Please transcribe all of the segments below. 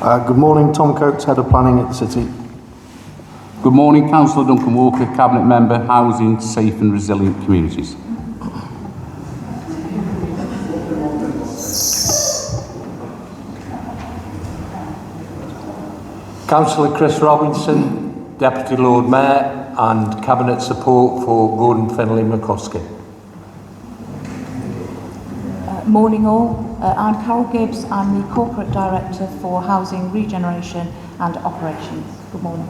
Good morning, Tom Coates, Head of Planning at the City. Good morning, Councillor Duncan Walker, Cabinet Member, Housing, Safe and Resilient Communities. Councillor Chris Robinson, Deputy Lord Mayor and Cabinet support for Gordon Finlay McCuskey. Morning all, I'm Carol Gibbs, I'm the Corporate Director for Housing, Regeneration and Operations. Good morning.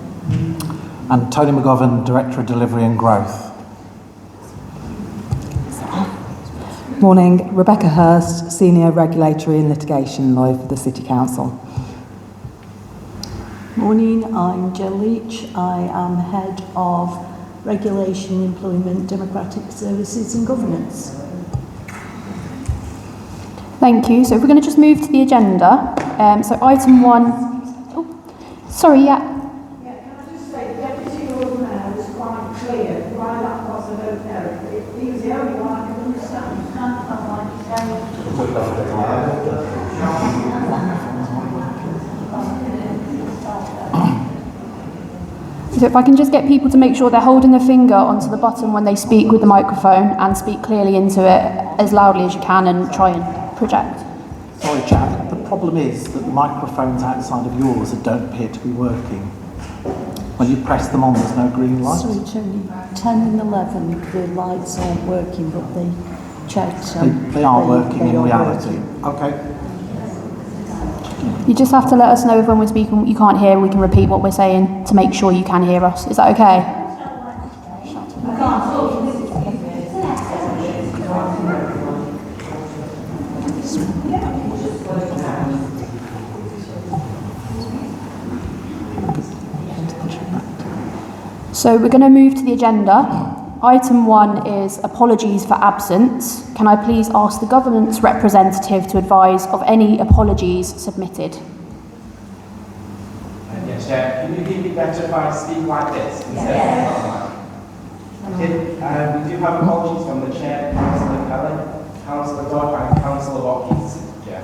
And Tony McGovern, Director of Delivery and Growth. Morning, Rebecca Hurst, Senior Regulatory and Litigation Lawyer for the City Council. Morning, I'm Jill Leach. I am Head of Regulation, Employment, Democratic Services and Governance. Thank you. So if we're going to just move to the agenda. So item 1... Oh, sorry, yeah. Yeah, can I just say, the Deputy Lord Mayor was quite clear. Why that was, I don't know. He was the only one I could understand. So if I can just get people to make sure they're holding their finger onto the button when they speak with the microphone and speak clearly into it as loudly as you can and try and project. Sorry, Jack. The problem is that the microphones outside of yours don't appear to be working. When you press them on, there's no green light. Sorry, Tony. 10 and 11, the lights aren't working, but they checked. They are working in reality. Okay. You just have to let us know if when we're speaking you can't hear, we can repeat what we're saying to make sure you can hear us. Is that okay? So we're going to move to the agenda. Item 1 is apologies for absence. Can I please ask the government's representative to advise of any apologies submitted? Yes, Chair. Can you hear me better if I speak like this? Okay. We do have apologies from the Chair, Councillor Cullen, Councillor Dodd and Councillor Watkins. Chair.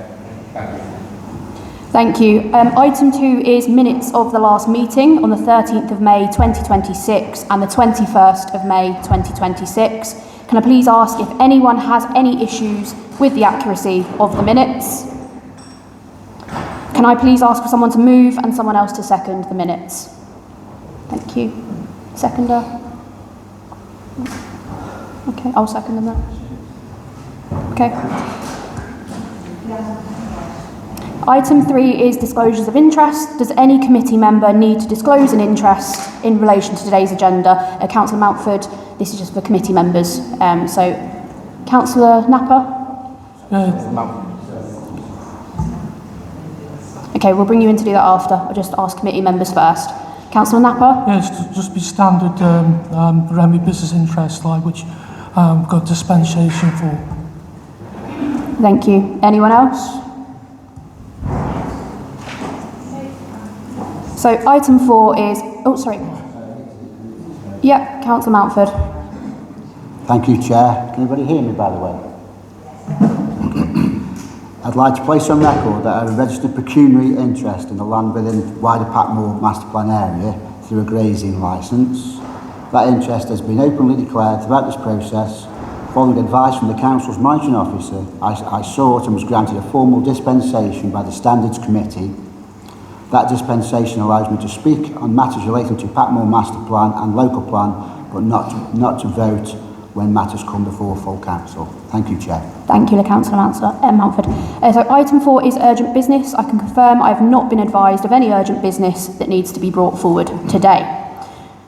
Thank you. Thank you. Item 2 is minutes of the last meeting on the 13th of May 2026 and the 21st of May 2026. Can I please ask if anyone has any issues with the accuracy of the minutes? Can I please ask for someone to move and someone else to second the minutes? Thank you. Seconder? Okay, I'll second them then. Okay. Item 3 is disclosures of interest. Does any committee member need to disclose an interest in relation to today's agenda? Councillor Mountford, this is just for committee members. So, Councillor Napper? Okay, we'll bring you in to do that after. I'll just ask committee members first. Councillor Napper? Yes, to just be standard REMI business interest, like which we've got dispensation for. Thank you. Anyone else? So item 4 is, oh sorry. Yeah, Councillor Mountford. Thank you, Chair. Can anybody hear me, by the way? I'd like to place on record that I have a registered pecuniary interest in the land within wider Packmoor MasterPlan area through a grazing licence. That interest has been openly declared throughout this process. Following advice from the Council's monitoring officer, I sought and was granted a formal dispensation by the Standards Committee. That dispensation allows me to speak on matters relating to Packmoor Master Plan and local plan, but not to vote when matters come before full council. Thank you, Chair. Thank you, Councillor Mountford. So item 4 is urgent business. I can confirm I have not been advised of any urgent business that needs to be brought forward today.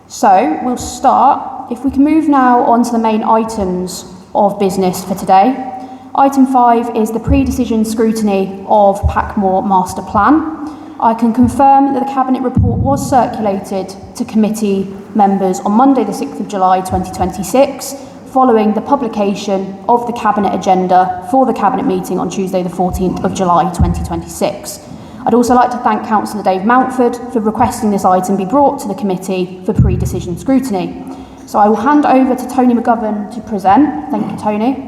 So we'll start. If we can move now on to the main items of business for today. Item 5 is the pre-decision scrutiny of Packmoor Master Plan. I can confirm that the Cabinet report was circulated to committee members on Monday the 6th of July 2026, following the publication of the Cabinet agenda for the Cabinet meeting on Tuesday the 14th of July 2026. I'd also like to thank Councillor Dave Mountford for requesting this item be brought to the committee for pre-decision scrutiny. So I will hand over to Tony McGovern to present. Thank you, Tony.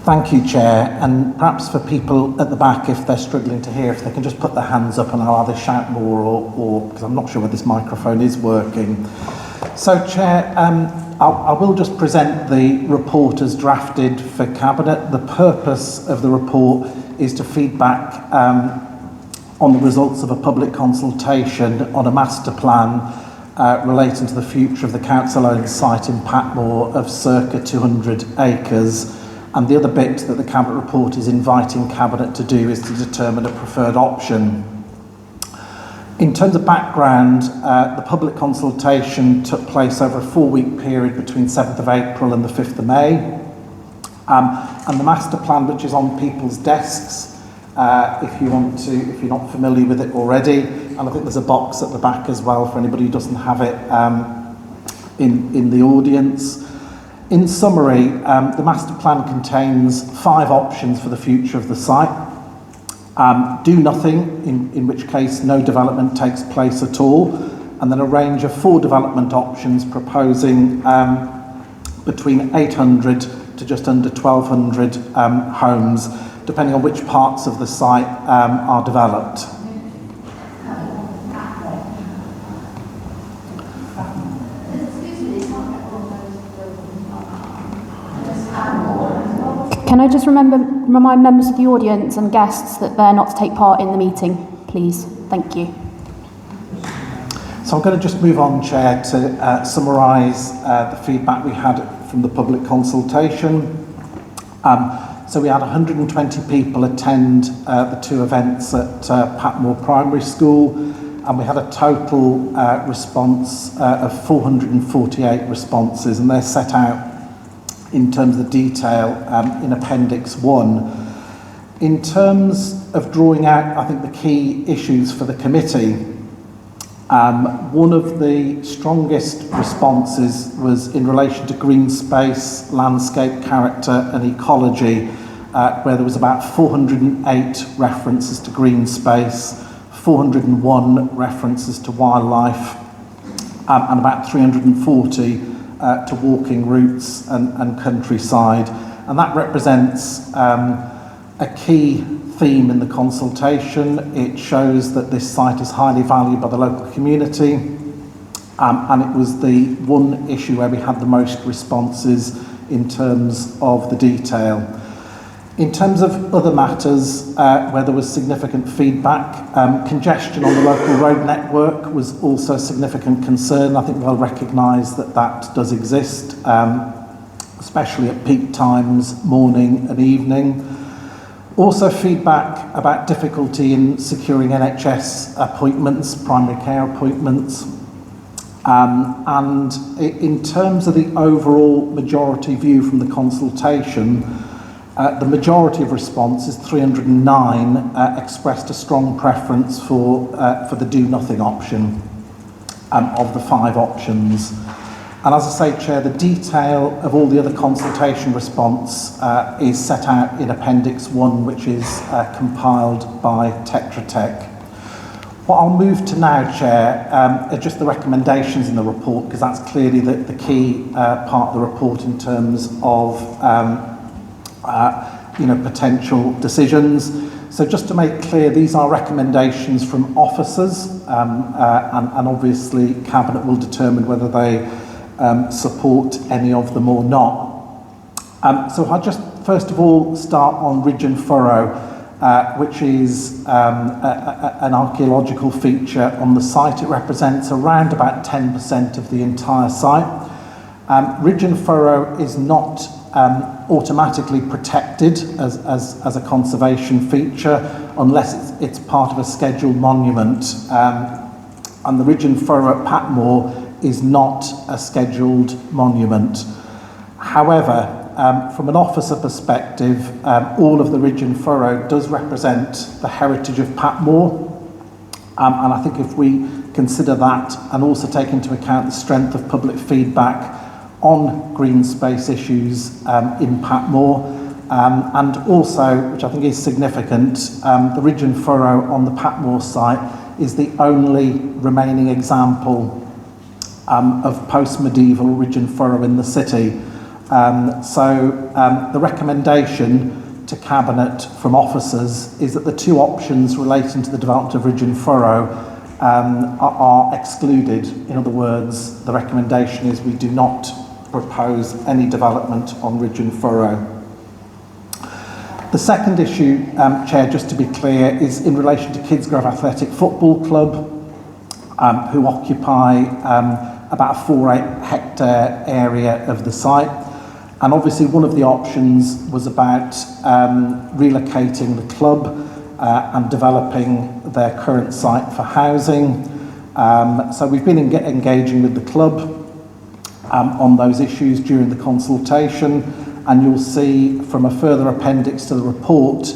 Thank you, Chair. And perhaps for people at the back, if they're struggling to hear, if they can just put their hands up and I'll either shout more or because I'm not sure whether this microphone is working. So, Chair, I will just present the report as drafted for Cabinet. The purpose of the report is to feed back on the results of a public consultation on a master plan relating to the future of the council-owned site in Packmoor of circa 200 acres. And the other bit that the Cabinet report is inviting Cabinet to do is to determine a preferred option. In terms of background, the public consultation took place over a 4-week period between 7th of April and the 5th of May. And the master plan, which is on people's desks, if you're not familiar with it already, and I think there's a box at the back as well for anybody who doesn't have it in the audience. In summary, the master plan contains 5 options for the future of the site. Do nothing, in which case no development takes place at all, and then a range of 4 development options proposing between 800 to just under 1,200 homes, depending on which parts of the site are developed. Can I just remind members of the audience and guests that they're not to take part in the meeting, please? Thank you. So I'm going to just move on, Chair, to summarise the feedback we had from the public consultation. So we had 120 people attend the 2 events at Packmoor Primary School, and we had a total response of 448 responses, and they're set out in terms of the detail in Appendix 1. In terms of drawing out, I think, the key issues for the committee, one of the strongest responses was in relation to green space, landscape character and ecology, where there was about 408 references to green space, 401 references to wildlife, and about 340 to walking routes and countryside. And that represents a key theme in the consultation. It shows that this site is highly valued by the local community, and it was the one issue where we had the most responses in terms of the detail. In terms of other matters where there was significant feedback, congestion on the local road network was also a significant concern. I think we'll recognise that that does exist, especially at peak times, morning and evening. Also feedback about difficulty in securing NHS appointments, primary care appointments. And in terms of the overall majority view from the consultation, the majority of responses, 309, expressed a strong preference for the do-nothing option of the 5 options. And as I say, Chair, the detail of all the other consultation response is set out in Appendix 1, which is compiled by Tetra Tech. What I'll move to now, Chair, are just the recommendations in the report, because that's clearly the key part of the report in terms of potential decisions. So just to make clear, these are recommendations from officers, and obviously Cabinet will determine whether they support any of them or not. So I'll just first of all start on Ridge and Furrow, which is an archaeological feature on the site. It represents around about 10% of the entire site. Ridge and Furrow is not automatically protected as a conservation feature unless it's part of a scheduled monument. And the Ridge and Furrow at Packmoor is not a scheduled monument. However, from an officer perspective, all of the Ridge and Furrow does represent the heritage of Packmoor. And I think if we consider that and also take into account the strength of public feedback on green space issues in Packmoor, and also, which I think is significant, the Ridge and Furrow on the Packmoor site is the only remaining example of post-medieval Ridge and Furrow in the city. So the recommendation to Cabinet from officers is that the two options relating to the development of Ridge and Furrow are excluded. In other words, the recommendation is we do not propose any development on Ridge and Furrow. The second issue, Chair, just to be clear, is in relation to Kidsgrove Athletic Football Club, who occupy about a 4-hectare area of the site. And obviously one of the options was about relocating the club and developing their current site for housing. So we've been engaging with the club on those issues during the consultation, and you'll see from a further appendix to the report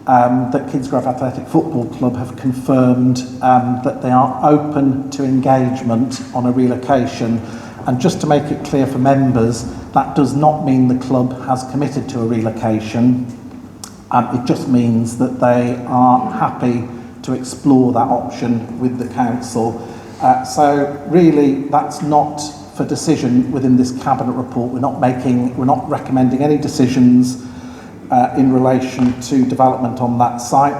that Kidsgrove Athletic Football Club have confirmed that they are open to engagement on a relocation. And just to make it clear for members, that does not mean the club has committed to a relocation. It just means that they are happy to explore that option with the council. So really, that's not for decision within this Cabinet report. We're not recommending any decisions in relation to development on that site.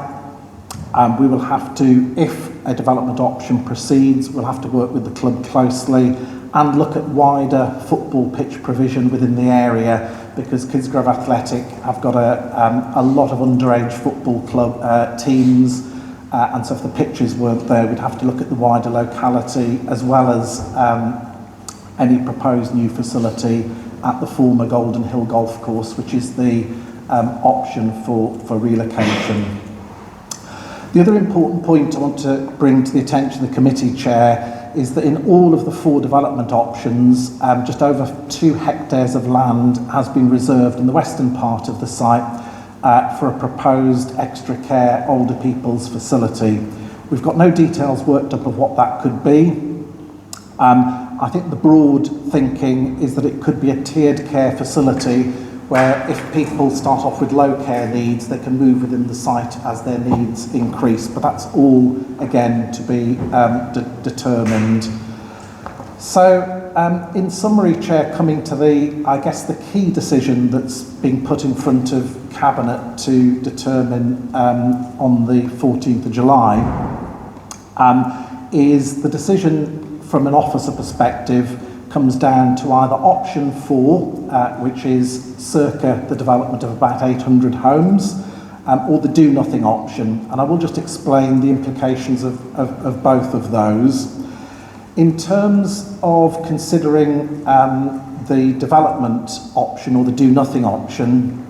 We will have to, if a development option proceeds, we'll have to work with the club closely and look at wider football pitch provision within the area, because Kidsgrove Athletic have got a lot of underage football club teams, and so if the pitches weren't there, we'd have to look at the wider locality as well as any proposed new facility at the former Golden Hill Golf Course, which is the option for relocation. The other important point I want to bring to the attention of the committee, Chair, is that in all of the 4 development options, just over 2 hectares of land has been reserved in the western part of the site for a proposed extra care older people's facility. We've got no details worked up of what that could be. I think the broad thinking is that it could be a tiered care facility where if people start off with low care needs, they can move within the site as their needs increase. But that's all, again, to be determined. So, in summary, Chair, coming to I guess the key decision that's being put in front of Cabinet to determine on the 14th of July is the decision from an officer perspective comes down to either option 4, which is circa the development of about 800 homes, or the do nothing option. And I will just explain the implications of both of those. In terms of considering the development option or the do nothing option,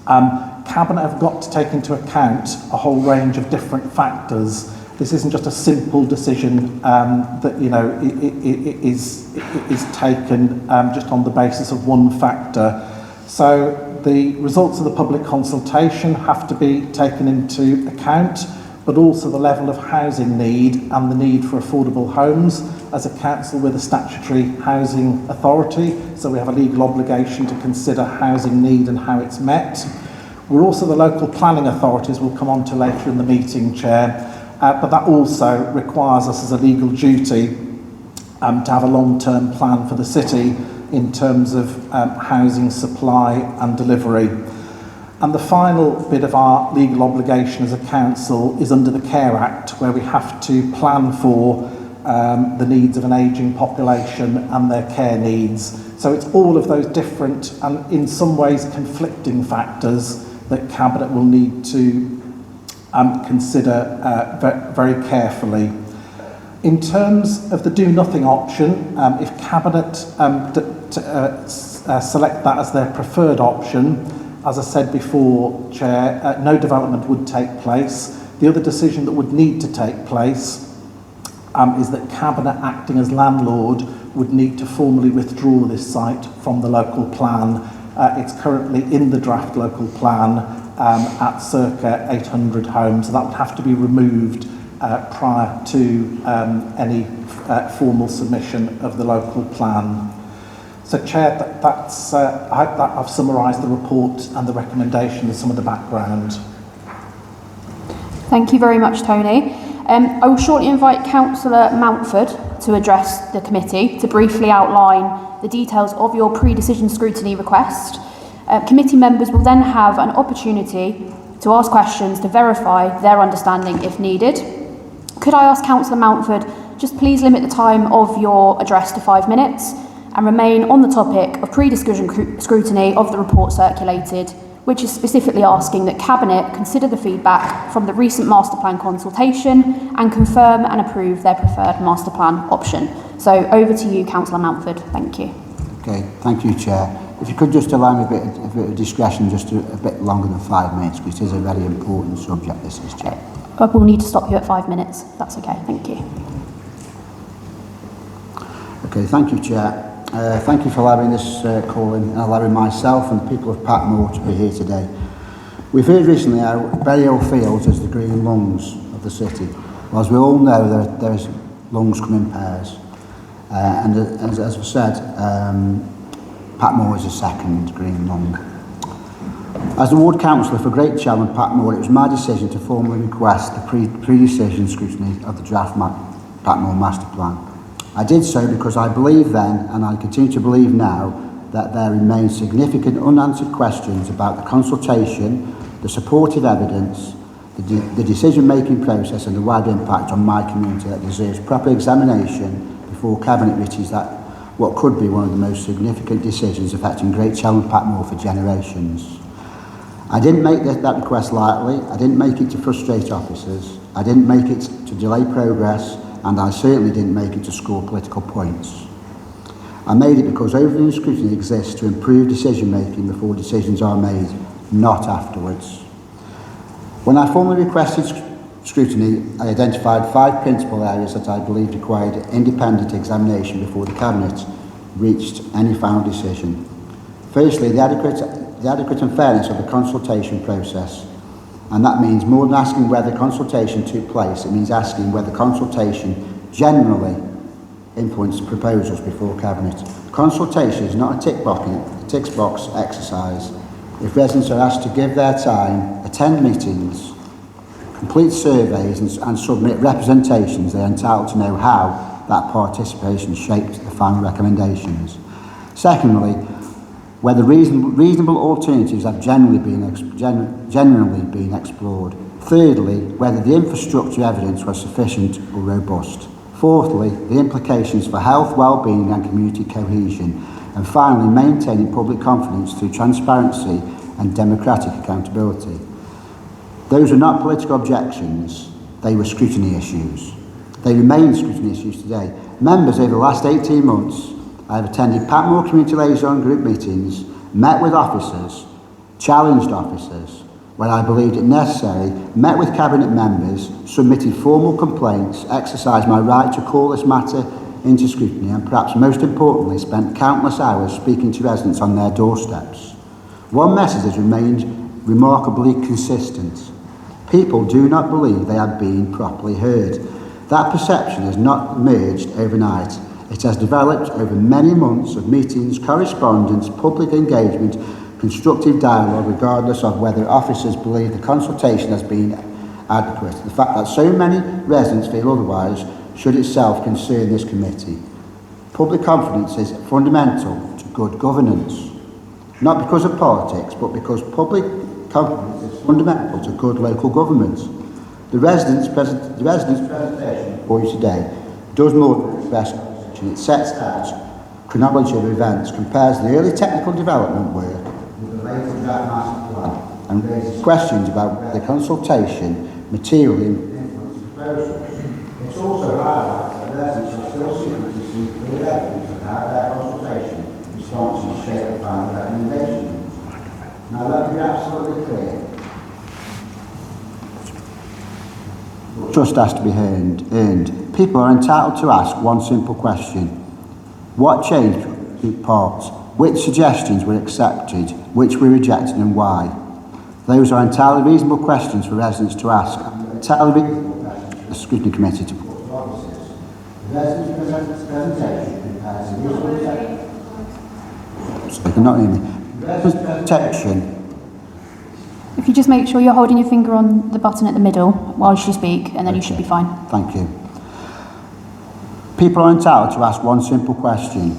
Cabinet have got to take into account a whole range of different factors. This isn't just a simple decision that is taken just on the basis of one factor. So the results of the public consultation have to be taken into account, but also the level of housing need and the need for affordable homes. As a council, we're the statutory housing authority, so we have a legal obligation to consider housing need and how it's met. We're also the local planning authorities, we'll come on to later in the meeting, Chair. But that also requires us as a legal duty to have a long-term plan for the city in terms of housing supply and delivery. And the final bit of our legal obligation as a council is under the Care Act, where we have to plan for the needs of an ageing population and their care needs. So it's all of those different and in some ways conflicting factors that Cabinet will need to consider very carefully. In terms of the do nothing option, if Cabinet select that as their preferred option, as I said before, Chair, no development would take place. The other decision that would need to take place is that Cabinet, acting as landlord, would need to formally withdraw this site from the local plan. It's currently in the draft local plan at circa 800 homes, so that would have to be removed prior to any formal submission of the local plan. So, Chair, I hope that I've summarised the report and the recommendation and some of the background. Thank you very much, Tony. I will shortly invite Councillor Mountford to address the committee to briefly outline the details of your pre-decision scrutiny request, Committee members will then have an opportunity to ask questions to verify their understanding if needed. Could I ask Councillor Mountford, just please limit the time of your address to 5 minutes and remain on the topic of pre-discussion scrutiny of the report circulated, which is specifically asking that Cabinet consider the feedback from the recent MasterPlan consultation and confirm and approve their preferred MasterPlan option. So over to you, Councillor Mountford. Thank you. Okay, thank you, Chair. If you could just allow me a bit of discretion, just a bit longer than 5 minutes, because it is a very important subject, this is, Chair. I will need to stop you at 5 minutes. That's okay. Thank you. Okay, thank you, Chair. Thank you for allowing this call in and allowing myself and the people of Packmoor to be here today. We've heard recently how burial fields is the green lungs of the city. Well, as we all know, there's lungs come in pairs. And as I've said, Packmoor is a second green lung. As the ward councillor for Great Chell and Packmoor, it was my decision to formally request the pre-decision scrutiny of the draft Packmoor master plan. I did so because I believe then, and I continue to believe now, that there remain significant unanswered questions about the consultation, the supportive evidence, the decision-making process and the wider impact on my community that deserves proper examination before Cabinet reaches that what could be one of the most significant decisions affecting Great Chell and Packmoor for generations. I didn't make that request lightly. I didn't make it to frustrate officers. I didn't make it to delay progress, and I certainly didn't make it to score political points. I made it because overview scrutiny exists to improve decision making before decisions are made, not afterwards. When I formally requested scrutiny, I identified 5 principal areas that I believed required independent examination before the Cabinet reached any final decision. Firstly, the adequate and fairness of the consultation process. And that means more than asking whether consultation took place, it means asking whether consultation generally influenced proposals before Cabinet. Consultation is not a tick box exercise. If residents are asked to give their time, attend meetings, complete surveys and submit representations, they are entitled to know how that participation shaped the final recommendations. Secondly, whether reasonable alternatives have generally been explored. Thirdly, whether the infrastructure evidence was sufficient or robust. Fourthly, the implications for health, well-being and community cohesion. And finally, maintaining public confidence through transparency and democratic accountability. Those are not political objections, they were scrutiny issues. They remain scrutiny issues today. Members, over the last 18 months, I have attended Packmoor Community Liaison Group meetings, met with officers, challenged officers, where I believed it necessary, met with Cabinet members, submitted formal complaints, exercised my right to call this matter into scrutiny, and perhaps most importantly, spent countless hours speaking to residents on their doorsteps. One message has remained remarkably consistent. People do not believe they have been properly heard. That perception has not emerged overnight. It has developed over many months of meetings, correspondence, public engagement, constructive dialogue, regardless of whether officers believe the consultation has been adequate. The fact that so many residents feel otherwise should itself concern this committee. Public confidence is fundamental to good governance, not because of politics, but because public confidence is fundamental to good local government. The residents' presentation for you today does more than express. It sets out chronology of events, compares the early technical development work with the later draft master plan, and raises questions about whether the consultation materially influenced the process. It also highlights that residents are still seeking to see clear evidence of how their consultation responses shape the final recommendations. Now let me be absolutely clear. Trust has to be earned. People are entitled to ask one simple question. What changed parts? Which suggestions were accepted? Which were rejected and why? Those are entirely reasonable questions for residents to ask. Entirely reasonable questions for the Scrutiny Committee to put to officers. The residents' presentation compares the reasonable... So they cannot hear me. The residents' presentation... If you just make sure you're holding your finger on the button at the middle while you speak, and then you should be fine. Thank you. People are entitled to ask one simple question.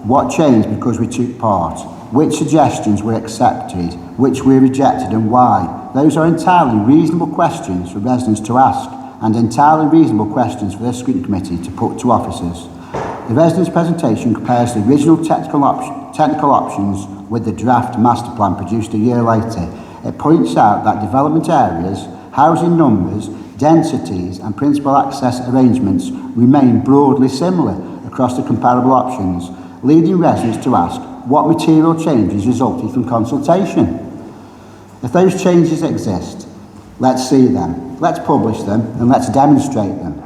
What changed because we took part? which suggestions were accepted, which were rejected and why. Those are entirely reasonable questions for residents to ask and entirely reasonable questions for the Scrutiny Committee to put to officers. The residents' presentation compares the original technical options with the draft master plan produced a year later. It points out that development areas, housing numbers, densities and principal access arrangements remain broadly similar across the comparable options, leading residents to ask what material changes resulted from consultation. If those changes exist, let's see them, let's publish them and let's demonstrate them.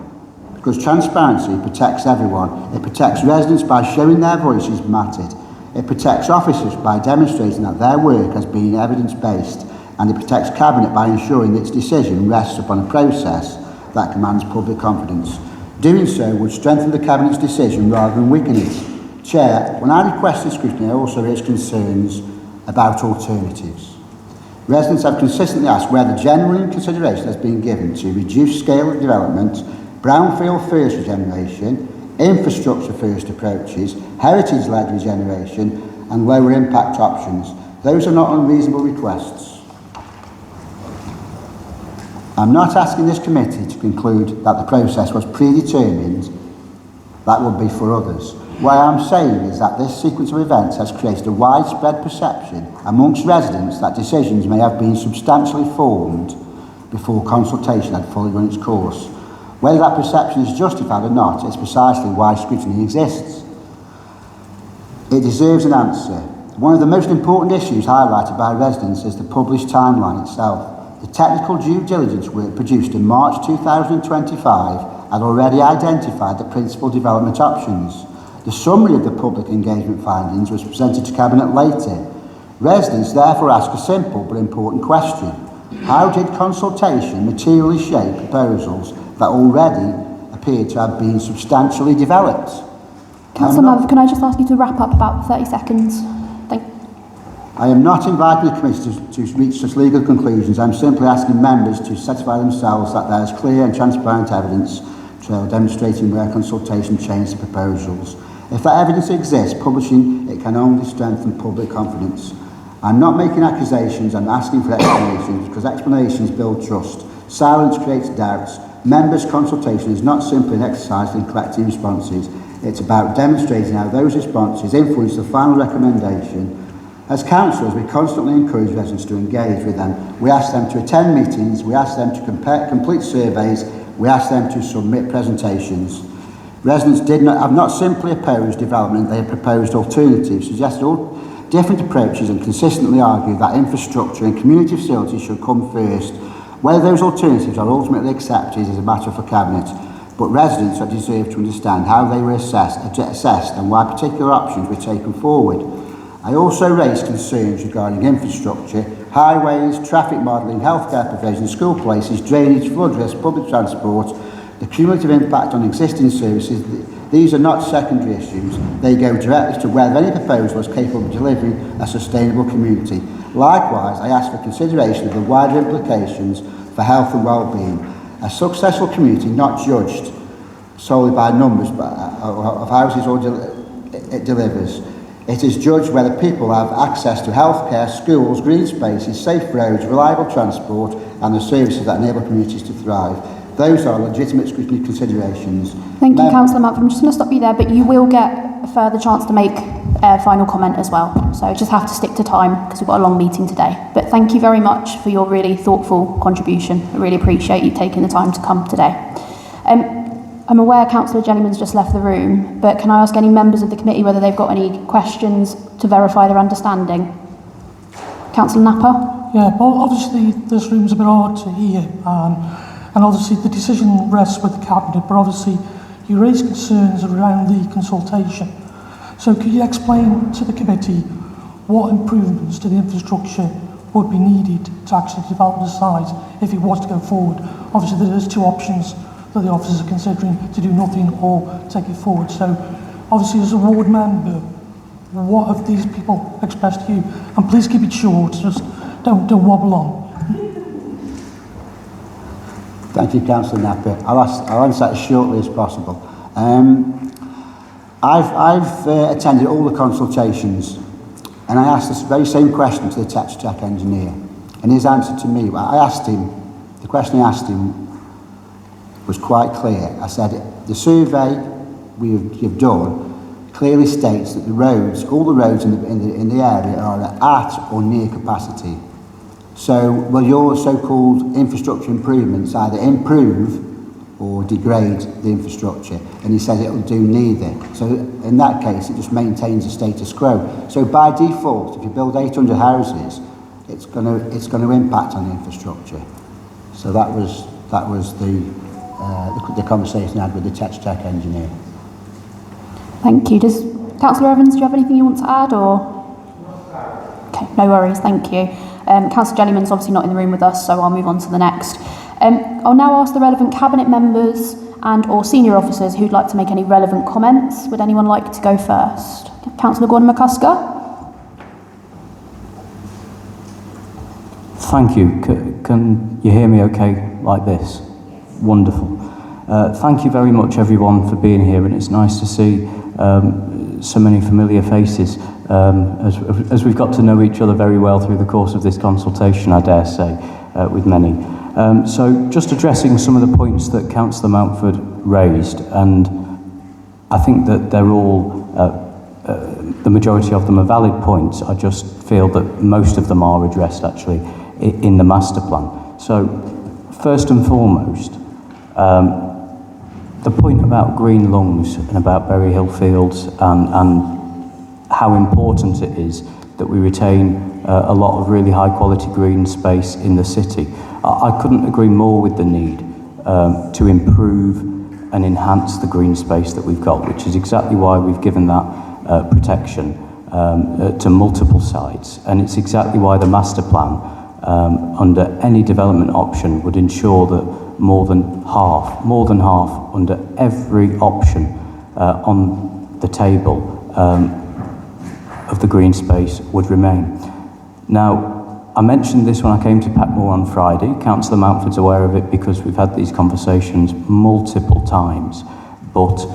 Because transparency protects everyone. It protects residents by showing their voices mattered. It protects officers by demonstrating that their work has been evidence-based, and it protects Cabinet by ensuring that its decision rests upon a process that commands public confidence. Doing so would strengthen the Cabinet's decision rather than weaken it. Chair, when I requested scrutiny, I also raised concerns about alternatives. Residents have consistently asked whether genuine consideration has been given to reduced scale of development, brownfield first regeneration, infrastructure first approaches, heritage-led regeneration and lower impact options. Those are not unreasonable requests. I'm not asking this committee to conclude that the process was predetermined. That would be for others. What I am saying is that this sequence of events has created a widespread perception amongst residents that decisions may have been substantially formed before consultation had fully run its course. Whether that perception is justified or not is precisely why scrutiny exists. It deserves an answer. One of the most important issues highlighted by residents is the published timeline itself. The technical due diligence work produced in March 2025 had already identified the principal development options. The summary of the public engagement findings was presented to Cabinet later. Residents therefore ask a simple but important question. How did consultation materially shape proposals that already appeared to have been substantially developed? Councillor Maverick, can I just ask you to wrap up about 30 seconds? I am not inviting the committee to reach such legal conclusions. I'm simply asking members to satisfy themselves that there is clear and transparent evidence trail demonstrating where consultation changed the proposals. If that evidence exists, publishing it can only strengthen public confidence. I'm not making accusations, I'm asking for explanations, because explanations build trust. Silence creates doubts. Members' consultation is not simply an exercise in collecting responses. It's about demonstrating how those responses influence the final recommendation. As councillors, we constantly encourage residents to engage with them. We ask them to attend meetings, we ask them to complete surveys, we ask them to submit presentations. Residents have not simply opposed development, they have proposed alternatives, suggested all different approaches and consistently argued that infrastructure and community facilities should come first. Whether those alternatives are ultimately accepted is a matter for Cabinet, but residents are deserve to understand how they were assessed and why particular options were taken forward. I also raised concerns regarding infrastructure, highways, traffic modelling, healthcare provision, school places, drainage, flood risk, public transport, the cumulative impact on existing services. These are not secondary issues. They go directly to whether any proposal is capable of delivering a sustainable community. Likewise, I ask for consideration of the wider implications for health and well-being. A successful community not judged solely by numbers of houses it delivers. It is judged whether people have access to healthcare, schools, green spaces, safe roads, reliable transport and the services that enable communities to thrive. Those are legitimate scrutiny considerations. Thank you, Councillor Mountford. I'm just going to stop you there, but you will get a further chance to make a final comment as well. So just have to stick to time because we've got a long meeting today. But thank you very much for your really thoughtful contribution. I really appreciate you taking the time to come today. I'm aware Councillor Jennings just left the room, but can I ask any members of the committee whether they've got any questions to verify their understanding? Councillor Napper? Yeah, well, obviously this room's a bit hard to hear, and obviously the decision rests with the Cabinet, but obviously you raised concerns around the consultation. So could you explain to the committee what improvements to the infrastructure would be needed to actually develop the site if it was to go forward? Obviously there's two options that the officers are considering: to do nothing or take it forward. So obviously as a ward member, what have these people expressed to you? And please keep it short, just don't wobble on. Thank you, Councillor Napper. I'll answer that as shortly as possible. I've attended all the consultations And I asked this very same question to the Tetra Tech engineer. And his answer to me, the question I asked him was quite clear. I said, the survey you've done clearly states that the roads, all the roads in the area are at or near capacity. So will your so-called infrastructure improvements either improve or degrade the infrastructure? And he said it'll do neither. So in that case, it just maintains the status quo. So by default, if you build 800 houses, it's going to impact on the infrastructure. So that was the conversation I had with the Tetra Tech engineer. Thank you. Does Councillor Evans, do you have anything you want to add, or? Okay, no worries, thank you. Councillor Jellyman's obviously not in the room with us, so I'll move on to the next. I'll now ask the relevant cabinet members and or senior officers who'd like to make any relevant comments. Would anyone like to go first? Councillor Gordon McCusker. Thank you. Can you hear me okay like this? Wonderful. Thank you very much everyone for being here, and it's nice to see so many familiar faces as we've got to know each other very well through the course of this consultation, I dare say, with many. So just addressing some of the points that Councillor Mountford raised, and I think that they're all, the majority of them are valid points. I just feel that most of them are addressed actually in the master plan. So first and foremost, the point about green lungs and about Berry Hill Fields and how important it is that we retain a lot of really high quality green space in the city. I couldn't agree more with the need to improve and enhance the green space that we've got, which is exactly why we've given that protection to multiple sites. And it's exactly why the master plan under any development option would ensure that more than half under every option on the table of the green space would remain. Now, I mentioned this when I came to Packmoor on Friday. Councillor Mountford's aware of it because we've had these conversations multiple times, but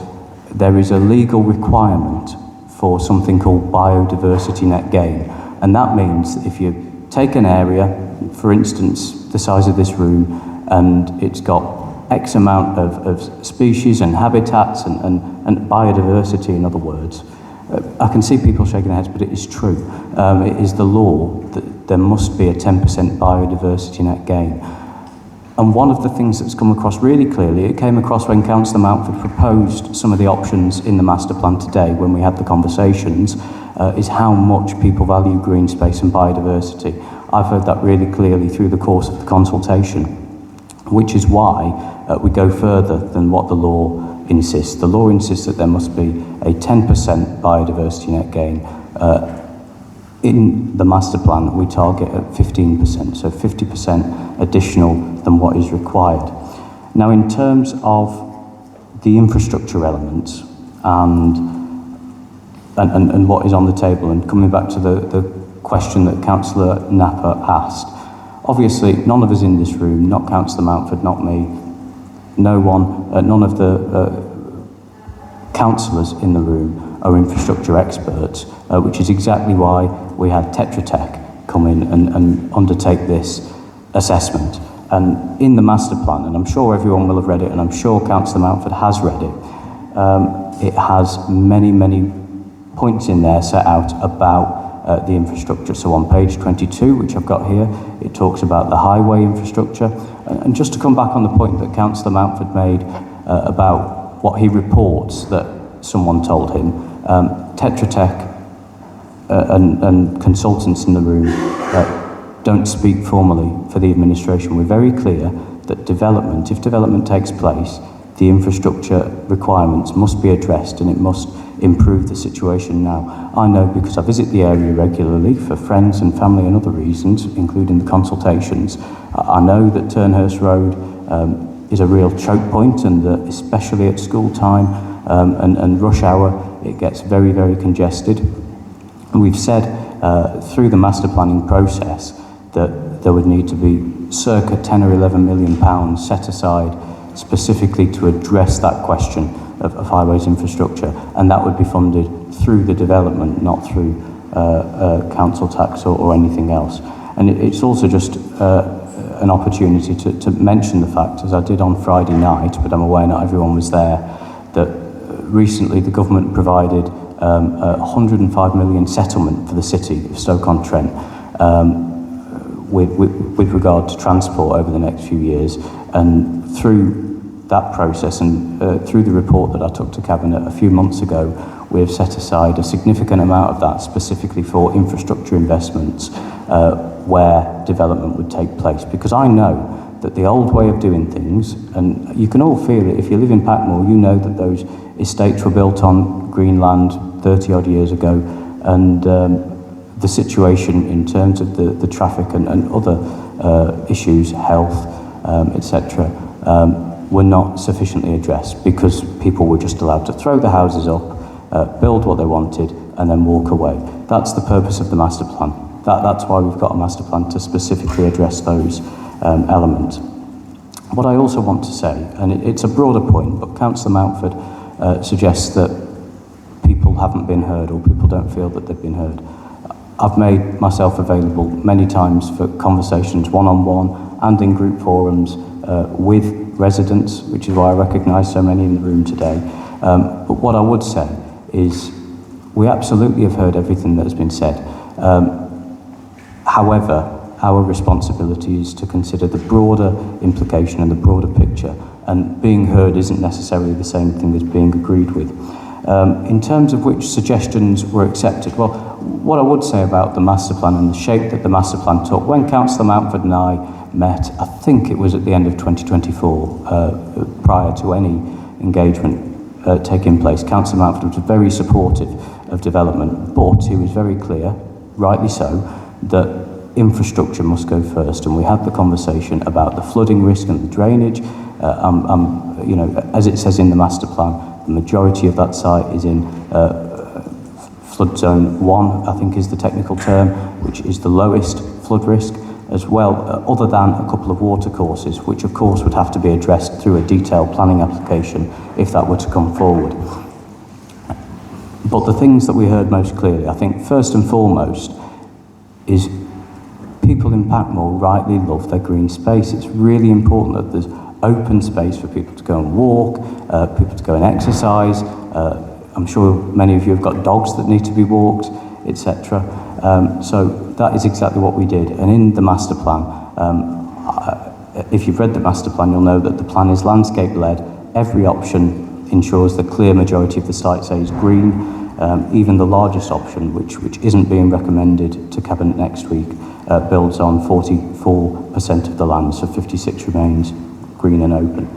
there is a legal requirement for something called biodiversity net gain, and that means that if you take an area, for instance, the size of this room, and it's got X amount of species and habitats and biodiversity, in other words. I can see people shaking their heads, but it is true. It is the law that there must be a 10% biodiversity net gain. And one of the things that's come across really clearly, it came across when Councillor Mountford proposed some of the options in the master plan today when we had the conversations, is how much people value green space and biodiversity. I've heard that really clearly through the course of the consultation, which is why we go further than what the law insists. The law insists that there must be a 10% biodiversity net gain. In the master plan, we target at 15%, so 50% additional than what is required. Now, in terms of the infrastructure elements and what is on the table, and coming back to the question that Councillor Napper asked, obviously, none of us in this room, not Councillor Mountford, not me, no one, none of the councillors in the room are infrastructure experts, which is exactly why we had Tetra Tech come in and undertake this assessment. And in the master plan, and I'm sure everyone will have read it, and I'm sure Councillor Mountford has read it, it has many, many points in there set out about the infrastructure. So on page 22, which I've got here, it talks about the highway infrastructure. And just to come back on the point that Councillor Mountford made about what he reports that someone told him, Tetra Tech and consultants in the room don't speak formally for the administration. We're very clear that development, if development takes place, the infrastructure requirements must be addressed and it must improve the situation now. I know because I visit the area regularly for friends and family and other reasons, including the consultations. I know that Turnhurst Road is a real choke point, and that especially at school time and rush hour, it gets very, very congested. And we've said through the master planning process that there would need to be circa 10 or 11 million pounds set aside specifically to address that question of highways infrastructure, and that would be funded through the development, not through council tax or anything else. And it's also just an opportunity to mention the fact, as I did on Friday night, but I'm aware not everyone was there, that recently the government provided a 105 million settlement for the city of Stoke-on-Trent with regard to transport over the next few years. And through that process and through the report that I took to Cabinet a few months ago, we have set aside a significant amount of that specifically for infrastructure investments where development would take place. Because I know that the old way of doing things, and you can all feel it, if you live in Packmoor, you know that those estates were built on green land 30 odd years ago, and the situation in terms of the traffic and other issues, health, etc., were not sufficiently addressed because people were just allowed to throw the houses up, build what they wanted, and then walk away. That's the purpose of the master plan. That's why we've got a master plan, to specifically address those elements. What I also want to say, and it's a broader point, but Councillor Mountford suggests that people haven't been heard or people don't feel that they've been heard. I've made myself available many times for conversations one-on-one and in group forums with residents, which is why I recognise so many in the room today. But what I would say is we absolutely have heard everything that has been said. However, our responsibility is to consider the broader implication and the broader picture, and being heard isn't necessarily the same thing as being agreed with. In terms of which suggestions were accepted, well, what I would say about the master plan and the shape that the master plan took, when Councillor Mountford and I met, I think it was at the end of 2024, prior to any engagement taking place, Councillor Mountford was very supportive of development, but he was very clear, rightly so, that infrastructure must go first, and we had the conversation about the flooding risk and the drainage. You know, as it says in the master plan, the majority of that site is in flood zone 1, I think is the technical term, which is the lowest flood risk as well, other than a couple of water courses, which of course would have to be addressed through a detailed planning application if that were to come forward. But the things that we heard most clearly, I think first and foremost, is people in Packmoor rightly love their green space. It's really important that there's open space for people to go and walk, people to go and exercise. I'm sure many of you have got dogs that need to be walked, etc. So that is exactly what we did. And in the master plan, if you've read the master plan, you'll know that the plan is landscape-led. Every option ensures the clear majority of the site stays green. Even the largest option, which isn't being recommended to Cabinet next week, builds on 44% of the land, so 56 remains green and open.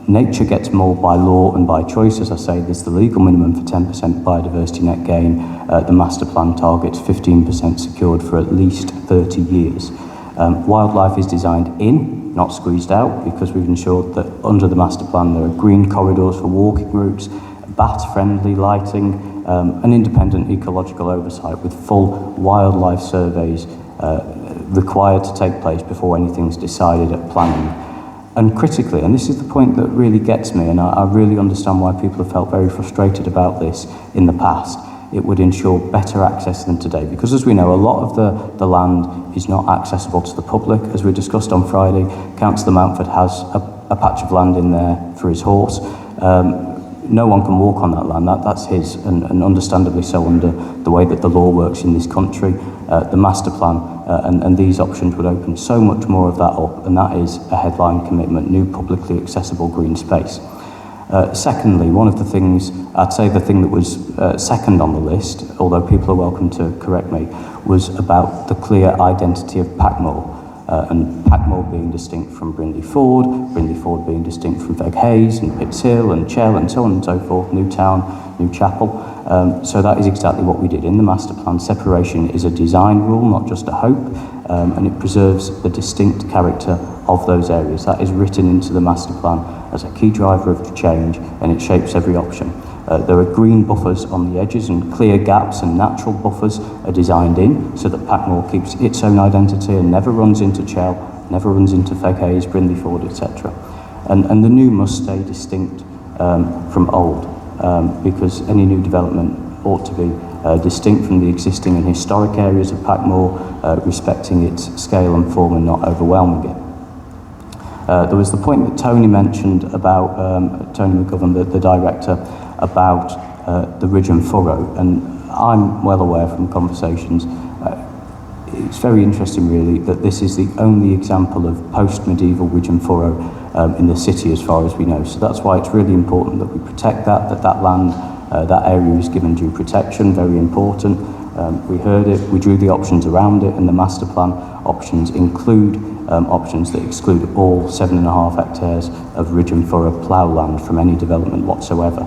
Nature gets more by law and by choice, as I say. There's the legal minimum for 10% biodiversity net gain. The master plan targets 15% secured for at least 30 years. Wildlife is designed in, not squeezed out, because we've ensured that under the master plan there are green corridors for walking routes, bat-friendly lighting, and independent ecological oversight with full wildlife surveys required to take place before anything's decided at planning. And critically, and this is the point that really gets me, and I really understand why people have felt very frustrated about this in the past, it would ensure better access than today. Because as we know, a lot of the land is not accessible to the public. As we discussed on Friday, Councillor Mountford has a patch of land in there for his horse. No one can walk on that land, that's his, and understandably so under the way that the law works in this country. The master plan and these options would open so much more of that up, and that is a headline commitment, new publicly accessible green space. Secondly, one of the things, I'd say the thing that was second on the list, although people are welcome to correct me, was about the clear identity of Packmoor. And Packmoor being distinct from Brindley Ford being distinct from Veg Hayes and Pitts Hill and Chell and so on and so forth, Newtown, New Chapel. So that is exactly what we did in the master plan. Separation is a design rule, not just a hope, and it preserves the distinct character of those areas. That is written into the master plan as a key driver of change, and it shapes every option. There are green buffers on the edges, and clear gaps and natural buffers are designed in so that Packmoor keeps its own identity and never runs into Chell, never runs into Veg Hayes, Brindley Ford, etc. And the new must stay distinct from old, because any new development ought to be distinct from the existing and historic areas of Packmoor, respecting its scale and form and not overwhelming it. There was the point that Tony mentioned about, Tony McGovern, the director, about the ridge and furrow, and I'm well aware from conversations, it's very interesting really that this is the only example of post-medieval ridge and furrow in the city as far as we know. So that's why it's really important that we protect that land, that area is given due protection, very important. We heard it, we drew the options around it, and the master plan options include options that exclude all 7.5 hectares of ridge and furrow plough land from any development whatsoever,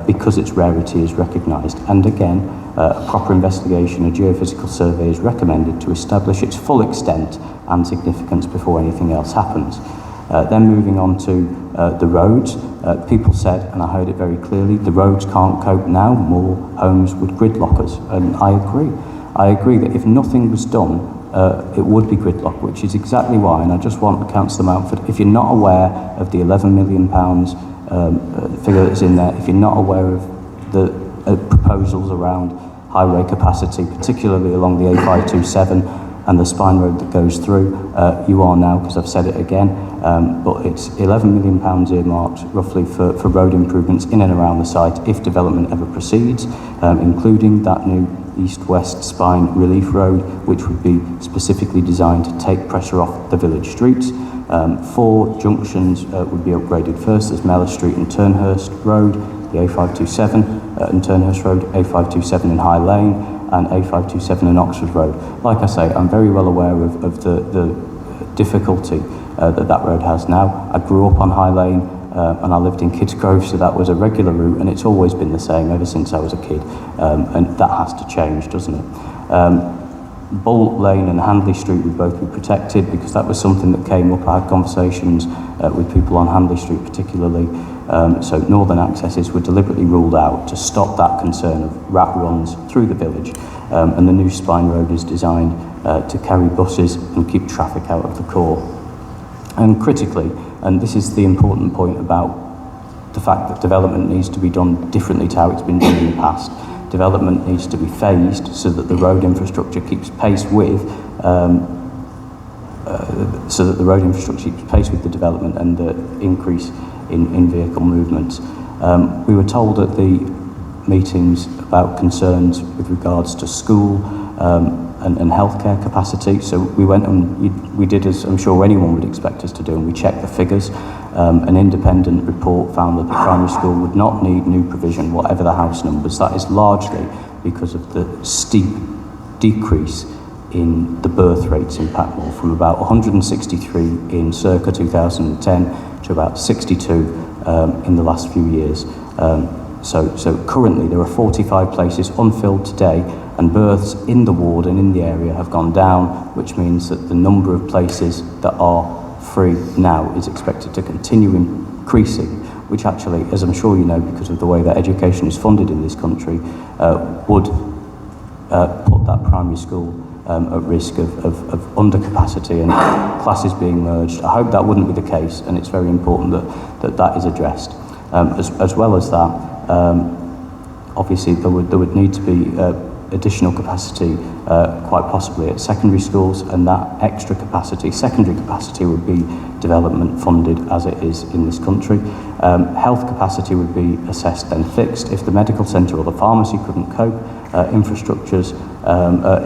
because its rarity is recognised. And again, a proper investigation, a geophysical survey is recommended to establish its full extent and significance before anything else happens. Then moving on to the roads, people said, and I heard it very clearly, the roads can't cope now, more homes would gridlock us, and I agree. I agree that if nothing was done, it would be gridlock, which is exactly why, and I just want Councillor Mountford, if you're not aware of the £11 million figure that's in there, if you're not aware of the proposals around highway capacity, particularly along the A527 and the spine road that goes through, you are now, because I've said it again, but it's £11 million earmarked roughly for road improvements in and around the site if development ever proceeds, including that new east-west spine relief road, which would be specifically designed to take pressure off the village streets. 4 junctions would be upgraded first. There's Mellor Street and Turnhurst Road, the A527 and Turnhurst Road, A527 in High Lane, and A527 in Oxford Road. Like I say, I'm very well aware of the difficulty that road has now. I grew up on High Lane and I lived in Kidsgrove, so that was a regular route, and it's always been the same ever since I was a kid, and that has to change, doesn't it? Bull Lane and Handley Street would both be protected because that was something that came up. I had conversations with people on Handley Street particularly, so northern accesses were deliberately ruled out to stop that concern of rat runs through the village, and the new spine road is designed to carry buses and keep traffic out of the core. And critically, and this is the important point about the fact that development needs to be done differently to how it's been done in the past. Development needs to be phased so that the road infrastructure keeps pace with the development and the increase in vehicle movements. We were told at the meetings about concerns with regards to school and healthcare capacity. So we went and we did, as I'm sure anyone would expect us to do, and we checked the figures. An independent report found that the primary school would not need new provision, whatever the house numbers. That is largely because of the steep decrease in the birth rates in Packmoor, from about 163 in circa 2010 to about 62 in the last few years. So currently there are 45 places unfilled today, and births in the ward and in the area have gone down, which means that the number of places that are free now is expected to continue increasing, which actually, as I'm sure you know, because of the way that education is funded in this country, would put that primary school at risk of undercapacity and classes being merged. I hope that wouldn't be the case, and it's very important that is addressed. As well as that, obviously there would need to be additional capacity, quite possibly at secondary schools, and that extra capacity, secondary capacity, would be development funded as it is in this country. Health capacity would be assessed and fixed. If the medical centre or the pharmacy couldn't cope, infrastructures,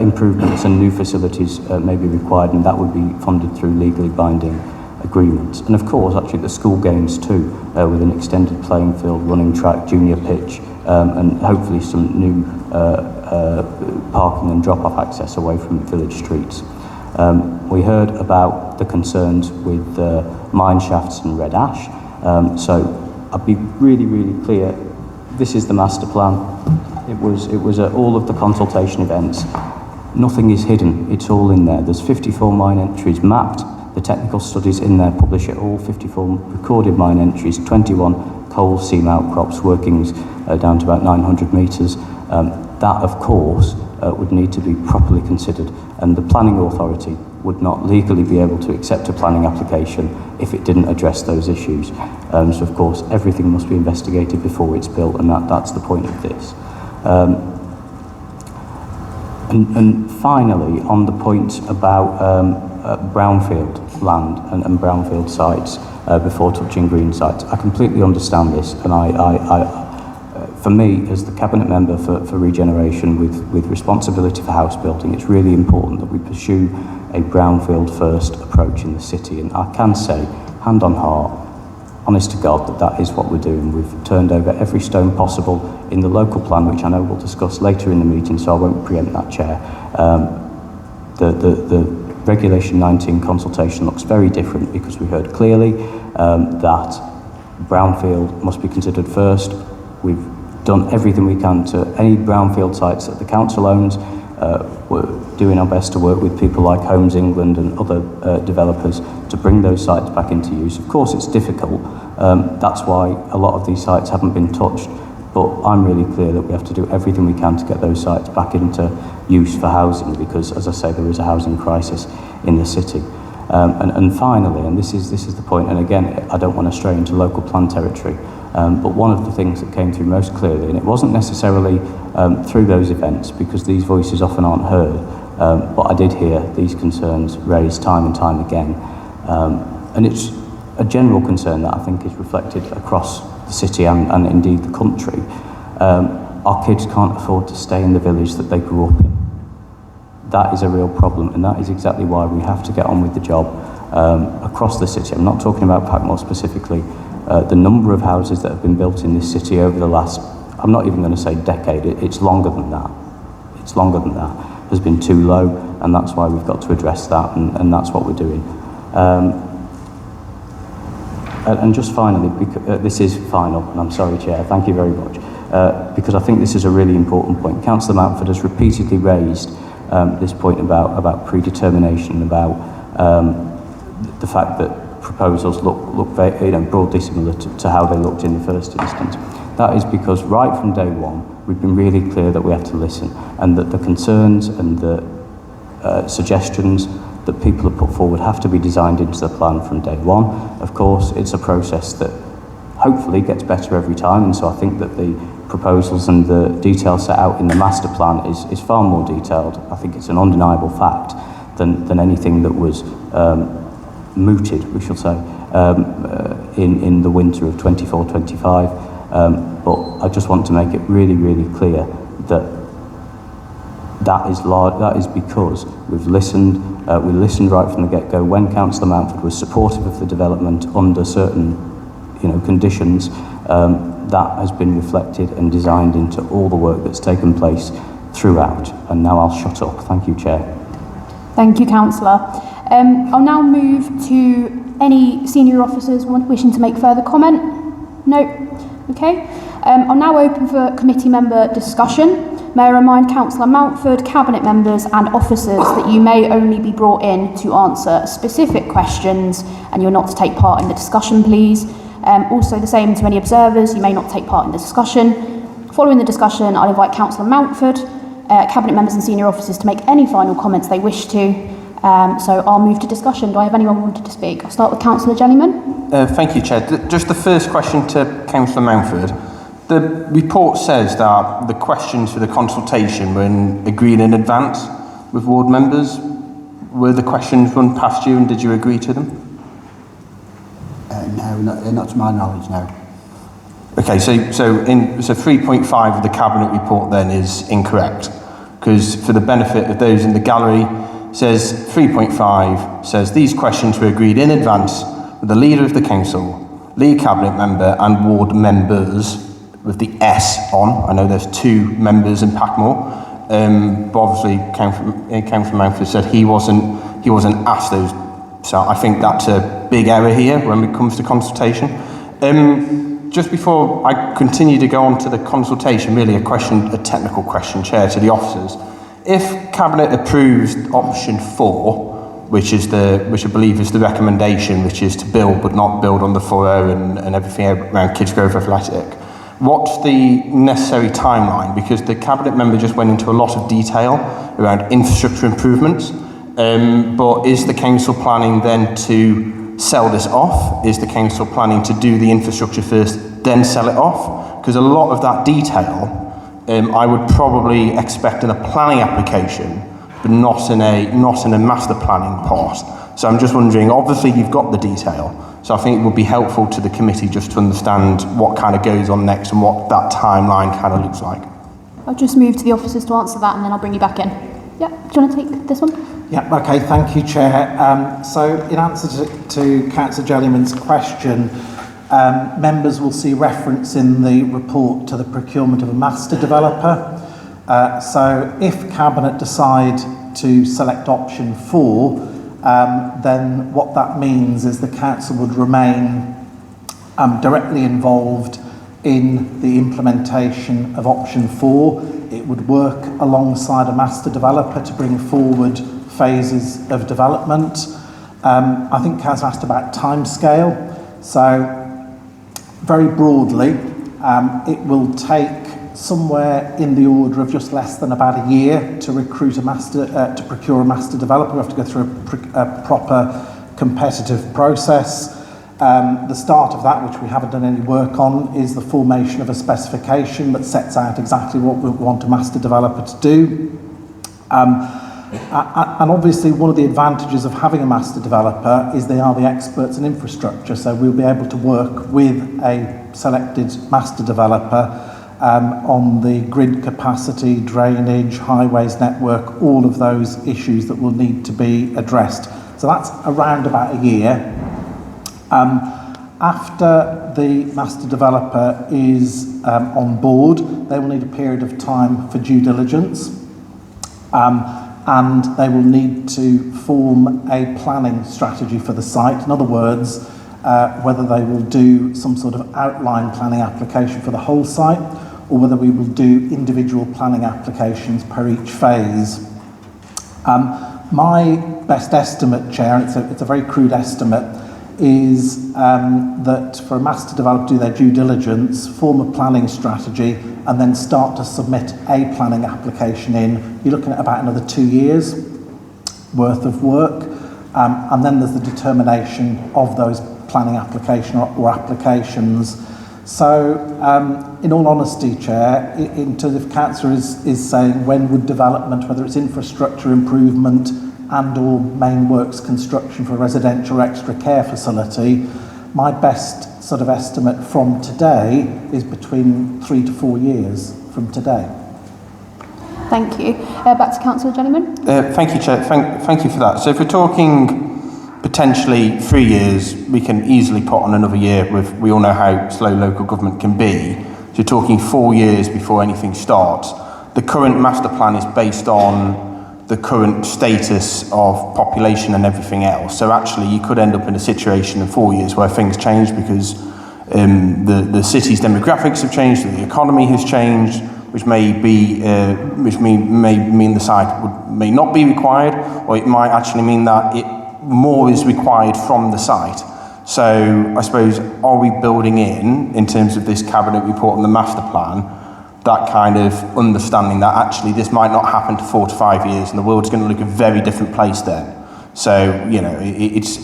improvements and new facilities may be required, and that would be funded through legally binding agreements. And of course, actually the school games too, with an extended playing field, running track, junior pitch, and hopefully some new parking and drop-off access away from village streets. We heard about the concerns with mine shafts and red ash. So I'll be really, really clear. This is the master plan. It was at all of the consultation events. Nothing is hidden. It's all in there. There's 54 mine entries mapped. The technical studies in there publish it all. 54 recorded mine entries, 21 coal seam outcrops, workings down to about 900 metres. That, of course, would need to be properly considered, and the planning authority would not legally be able to accept a planning application if it didn't address those issues. So, of course, everything must be investigated before it's built, and that's the point of this. And finally, on the point about brownfield land and brownfield sites before touching green sites, I completely understand this, and for me, as the Cabinet Member for Regeneration with responsibility for house building, it's really important that we pursue a brownfield first approach in the city. And I can say, hand on heart, honest to God, that is what we're doing. We've turned over every stone possible in the local plan, which I know we'll discuss later in the meeting, so I won't preempt that, Chair. The Regulation 19 consultation looks very different because we heard clearly that brownfield must be considered first. We've done everything we can to any brownfield sites that the council owns. We're doing our best to work with people like Homes England and other developers to bring those sites back into use. Of course, it's difficult. That's why a lot of these sites haven't been touched. But I'm really clear that we have to do everything we can to get those sites back into use for housing, because, as I say, there is a housing crisis in the city. And finally, and this is the point, and again, I don't want to stray into local plan territory, but one of the things that came through most clearly, and it wasn't necessarily through those events, because these voices often aren't heard, but I did hear these concerns raised time and time again. And it's a general concern that I think is reflected across the city and indeed the country. Our kids can't afford to stay in the village that they grew up in. That is a real problem, and that is exactly why we have to get on with the job across the city. I'm not talking about Packmoor specifically. The number of houses that have been built in this city over the last, I'm not even going to say decade, it's longer than that. It's longer than that. Has been too low, and that's why we've got to address that, and that's what we're doing. And just finally, this is final, and I'm sorry, Chair, thank you very much, because I think this is a really important point. Councillor Mountford has repeatedly raised this point about predetermination, about the fact that proposals look very, broadly similar to how they looked in the first instance. That is because right from day one, we've been really clear that we have to listen, and that the concerns and the suggestions that people have put forward have to be designed into the plan from day one. Of course, it's a process that hopefully gets better every time, and so I think that the proposals and the details set out in the master plan is far more detailed. I think it's an undeniable fact than anything that was mooted, we shall say, in the winter of 24-25. But I just want to make it really, really clear that that is because we've listened. We listened right from the get-go. When Councillor Mountford was supportive of the development under certain, conditions, that has been reflected and designed into all the work that's taken place throughout. And now I'll shut up. Thank you, Chair. Thank you, Councillor. I'll now move to any senior officers wishing to make further comment. No? Okay. I'll now open for committee member discussion. May I remind Councillor Mountford, Cabinet members and officers that you may only be brought in to answer specific questions, and you're not to take part in the discussion, please. Also the same to any observers, you may not take part in the discussion. Following the discussion, I'll invite Councillor Mountford, Cabinet members and senior officers to make any final comments they wish to. So I'll move to discussion. Do I have anyone wanted to speak? I'll start with Councillor Jellyman. Thank you, Chair. Just the first question to Councillor Mountford. The report says that the questions for the consultation were agreed in advance with ward members. Were the questions run past you and did you agree to them? No, not to my knowledge, no. Okay, so 3.5 of the Cabinet report then is incorrect, because for the benefit of those in the gallery, says 3.5 says these questions were agreed in advance with the leader of the council, lead Cabinet member and ward members, with the S on. I know there's 2 members in Packmoor, but obviously Councillor Mountford said he wasn't asked those. So I think that's a big error here when it comes to consultation. Just before I continue to go on to the consultation, really a technical question, Chair, to the officers. If Cabinet approves option 4, which I believe is the recommendation, which is to build but not build on the furrow and everything around Kidsgrove Athletic, what's the necessary timeline? Because the Cabinet member just went into a lot of detail around infrastructure improvements. But is the council planning then to sell this off? Is the council planning to do the infrastructure first, then sell it off? Because a lot of that detail I would probably expect in a planning application, but not in a master planning part. So I'm just wondering, obviously you've got the detail, so I think it would be helpful to the committee just to understand what kind of goes on next and what that timeline kind of looks like. I'll just move to the officers to answer that and then I'll bring you back in. Yeah, do you want to take this one? Yeah, okay, thank you, Chair. So in answer to Councillor Jellyman's question, members will see reference in the report to the procurement of a master developer. So if Cabinet decide to select option 4, then what that means is the Council would remain directly involved in the implementation of option 4. It would work alongside a master developer to bring forward phases of development. I think Kaz asked about timescale. So very broadly, it will take somewhere in the order of just less than about a year to recruit a to procure a master developer. We have to go through a proper competitive process. The start of that, which we haven't done any work on, is the formation of a specification that sets out exactly what we want a master developer to do. And obviously one of the advantages of having a master developer is they are the experts in infrastructure, so we'll be able to work with a selected master developer on the grid capacity, drainage, highways network, all of those issues that will need to be addressed. So that's around about a year. After the master developer is on board, they will need a period of time for due diligence. And they will need to form a planning strategy for the site. In other words, whether they will do some sort of outline planning application for the whole site, or whether we will do individual planning applications per each phase. My best estimate, Chair, and it's a very crude estimate, is that for a master developer to do their due diligence, form a planning strategy, and then start to submit a planning application in, you're looking at about another 2 years worth of work. And then there's the determination of those planning application or applications. So in all honesty, Chair, in terms of Councillor is saying when would development, whether it's infrastructure improvement and or main works construction for a residential extra care facility, my best sort of estimate from today is between 3 to 4 years from today. Thank you. Back to Councillor Jellyman. Thank you, Chair. Thank you for that. So if we're talking potentially 3 years, we can easily put on another year we all know how slow local government can be. So you're talking 4 years before anything starts. The current master plan is based on the current status of population and everything else. So actually you could end up in a situation in 4 years where things change because the city's demographics have changed, the economy has changed, which may mean the site may not be required, or it might actually mean that more is required from the site. So I suppose, are we building in terms of this cabinet report and the master plan, that kind of understanding that actually this might not happen to 4 to 5 years and the world's going to look a very different place then? So, you know, is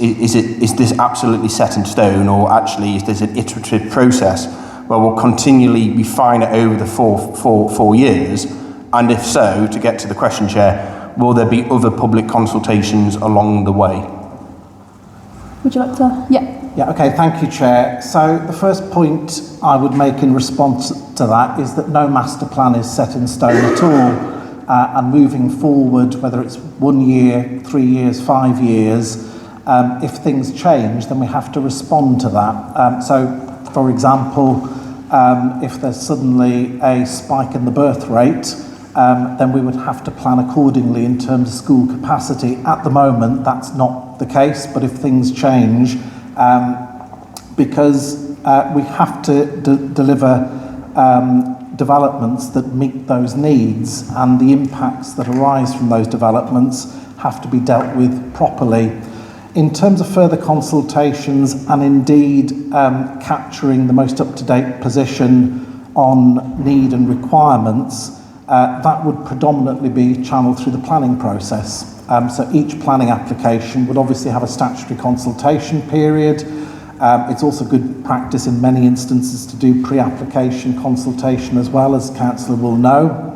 this absolutely set in stone, or actually is this an iterative process where we'll continually refine it over the four years? And if so, to get to the question, Chair, will there be other public consultations along the way? Would you like to? Yeah. Yeah, okay, thank you, Chair. So the first point I would make in response to that is that no master plan is set in stone at all. And moving forward, whether it's 1 year, 3 years, 5 years, if things change, then we have to respond to that. So, for example, if there's suddenly a spike in the birth rate, then we would have to plan accordingly in terms of school capacity. At the moment, that's not the case, but if things change, because we have to deliver developments that meet those needs, and the impacts that arise from those developments have to be dealt with properly. In terms of further consultations and indeed capturing the most up-to-date position on need and requirements, that would predominantly be channeled through the planning process. So each planning application would obviously have a statutory consultation period. It's also good practice in many instances to do pre-application consultation as well, as Councillor will know.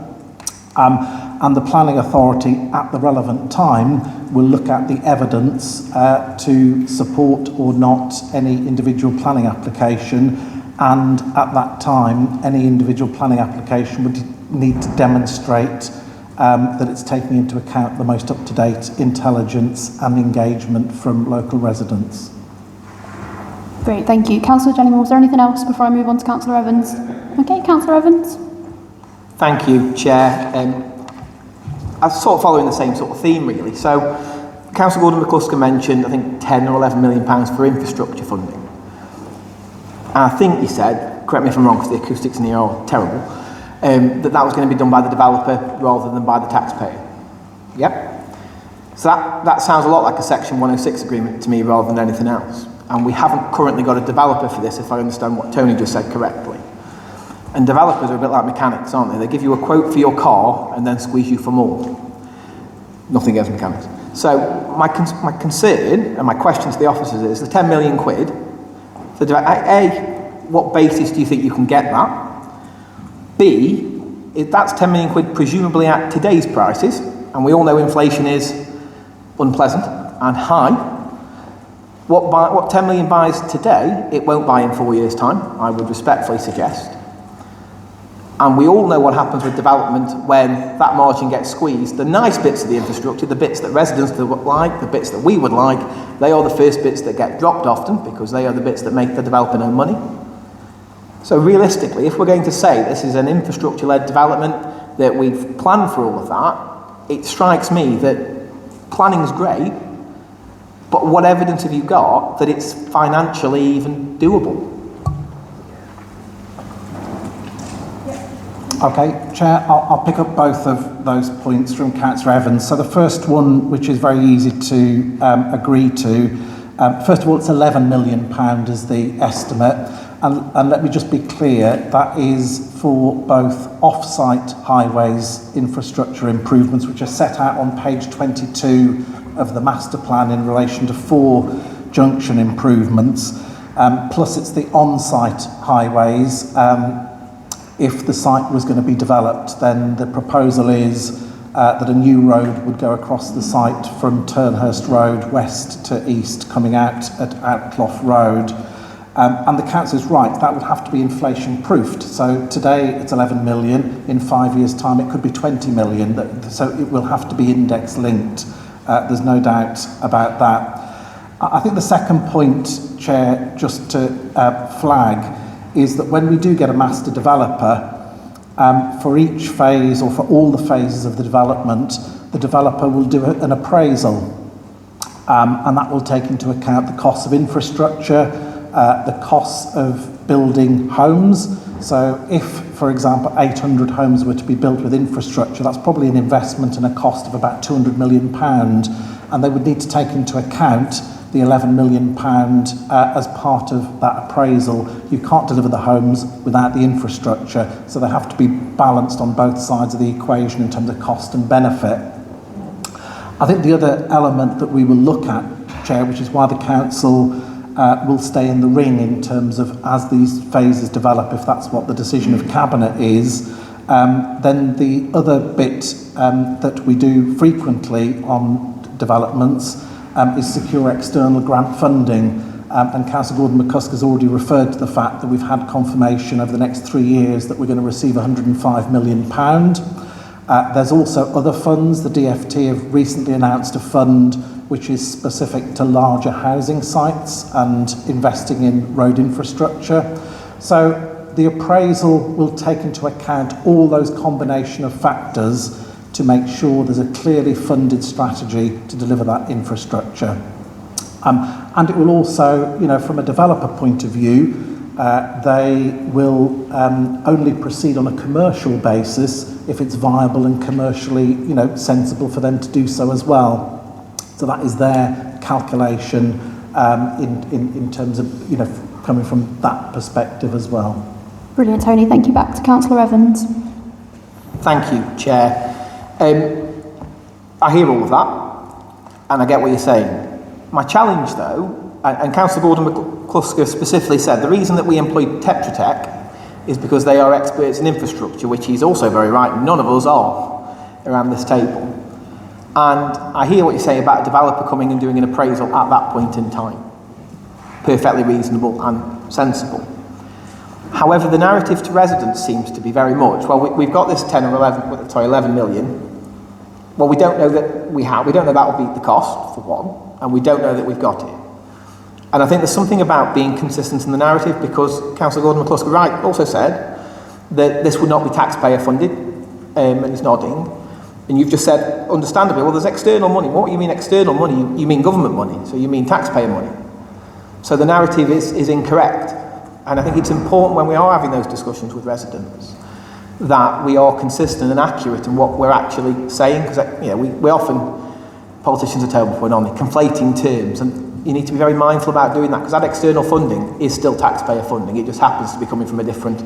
And the planning authority at the relevant time will look at the evidence to support or not any individual planning application, and at that time any individual planning application would need to demonstrate that it's taking into account the most up-to-date intelligence and engagement from local residents. Great, thank you. Councillor Jennings, was there anything else before I move on to Councillor Evans? Okay, Councillor Evans. Thank you, Chair. I'm sort of following the same sort of theme, really. So, Councillor Gordon McClusker mentioned, I think, £10 or £11 million for infrastructure funding. And I think he said, correct me if I'm wrong because the acoustics in here are terrible, that was going to be done by the developer rather than by the taxpayer. Yep. So that sounds a lot like a Section 106 agreement to me rather than anything else. And we haven't currently got a developer for this, if I understand what Tony just said correctly. And developers are a bit like mechanics, aren't they? They give you a quote for your car and then squeeze you for more. Nothing against mechanics. So my concern and my question to the officers is the 10 million quid. A, what basis do you think you can get that? B, if that's 10 million quid presumably at today's prices, and we all know inflation is unpleasant and high. What 10 million buys today, it won't buy in 4 years' time, I would respectfully suggest. And we all know what happens with development when that margin gets squeezed. The nice bits of the infrastructure, the bits that residents would like, the bits that we would like, they are the first bits that get dropped often because they are the bits that make the developer no money. So realistically, if we're going to say this is an infrastructure-led development, that we've planned for all of that, it strikes me that planning's great, but what evidence have you got that it's financially even doable? Okay, Chair, I'll pick up both of those points from Councillor Evans. So the first one, which is very easy to agree to, first of all, it's £11 million is the estimate. And let me just be clear, that is for both off-site highways infrastructure improvements, which are set out on page 22 of the master plan in relation to 4 junction improvements, plus it's the on-site highways. If the site was going to be developed, then the proposal is that a new road would go across the site from Turnhurst Road west to east, coming out at Outclough Road. And the council is right, that would have to be inflation proofed. So today it's 11 million, in 5 years' time it could be 20 million, so it will have to be index linked. There's no doubt about that. I think the second point, Chair, just to flag, is that when we do get a master developer, for each phase or for all the phases of the developer will do an appraisal, and that will take into account the costs of infrastructure, the costs of building homes. So if, for example, 800 homes were to be built with infrastructure, that's probably an investment and a cost of about £200 million, and they would need to take into account the £11 million as part of that appraisal. You can't deliver the homes without the infrastructure, so they have to be balanced on both sides of the equation in terms of cost and benefit. I think the other element that we will look at, Chair, which is why the council will stay in the ring in terms of as these phases develop, if that's what the decision of Cabinet is, then the other bit that we do frequently on developments is secure external grant funding. And Councillor Gordon McCusker has already referred to the fact that we've had confirmation over the next 3 years that we're going to receive £105 million. There's also other funds. The DFT have recently announced a fund which is specific to larger housing sites and investing in road infrastructure. So the appraisal will take into account all those combination of factors to make sure there's a clearly funded strategy to deliver that infrastructure. And it will also, from a developer point of view, they will only proceed on a commercial basis if it's viable and commercially, sensible for them to do so as well. So that is their calculation in terms of, coming from that perspective as well. Brilliant, Tony. Thank you. Back to Councillor Evans. Thank you, Chair. I hear all of that, and I get what you're saying. My challenge, though, And Councillor Gordon McClusker specifically said the reason that we employed Tetra Tech is because they are experts in infrastructure, which he's also very right, none of us are around this table. And I hear what you're saying about a developer coming and doing an appraisal at that point in time. Perfectly reasonable and sensible. However, the narrative to residents seems to be very much, well, we've got this 11 million. Well, we don't know that we have. We don't know that will beat the cost, for one, and we don't know that we've got it. And I think there's something about being consistent in the narrative, because Councillor Gordon McClusker Wright also said that this would not be taxpayer funded, and he's nodding. And you've just said, understandably, well, there's external money. What do you mean external money? You mean government money, so you mean taxpayer money. So the narrative is incorrect. And I think it's important when we are having those discussions with residents that we are consistent and accurate in what we're actually saying, because we often, politicians are terrible for it, conflating terms, and you need to be very mindful about doing that, because that external funding is still taxpayer funding. It just happens to be coming from a different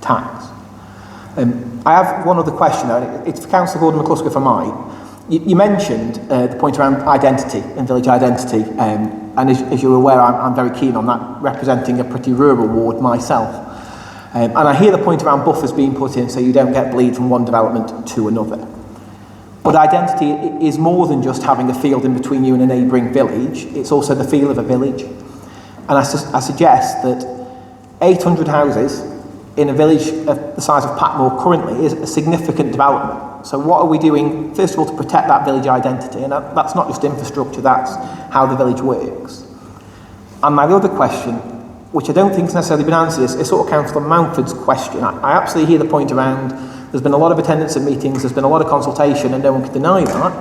tax. I have one other question, though. It's for Councillor Gordon McClusker for mine. You mentioned the point around identity and village identity, and as you're aware, I'm very keen on that, representing a pretty rural ward myself. And I hear the point around buffers being put in so you don't get bleed from one development to another. But identity is more than just having a field in between you and a neighbouring village. It's also the feel of a village. And I suggest that 800 houses in a village of the size of Packmoor currently is a significant development. So what are we doing, first of all, to protect that village identity? And that's not just infrastructure, that's how the village works. And my other question, which I don't think has necessarily been answered, is sort of Councillor Mountford's question. I absolutely hear the point around there's been a lot of attendance at meetings, there's been a lot of consultation, and no one can deny that.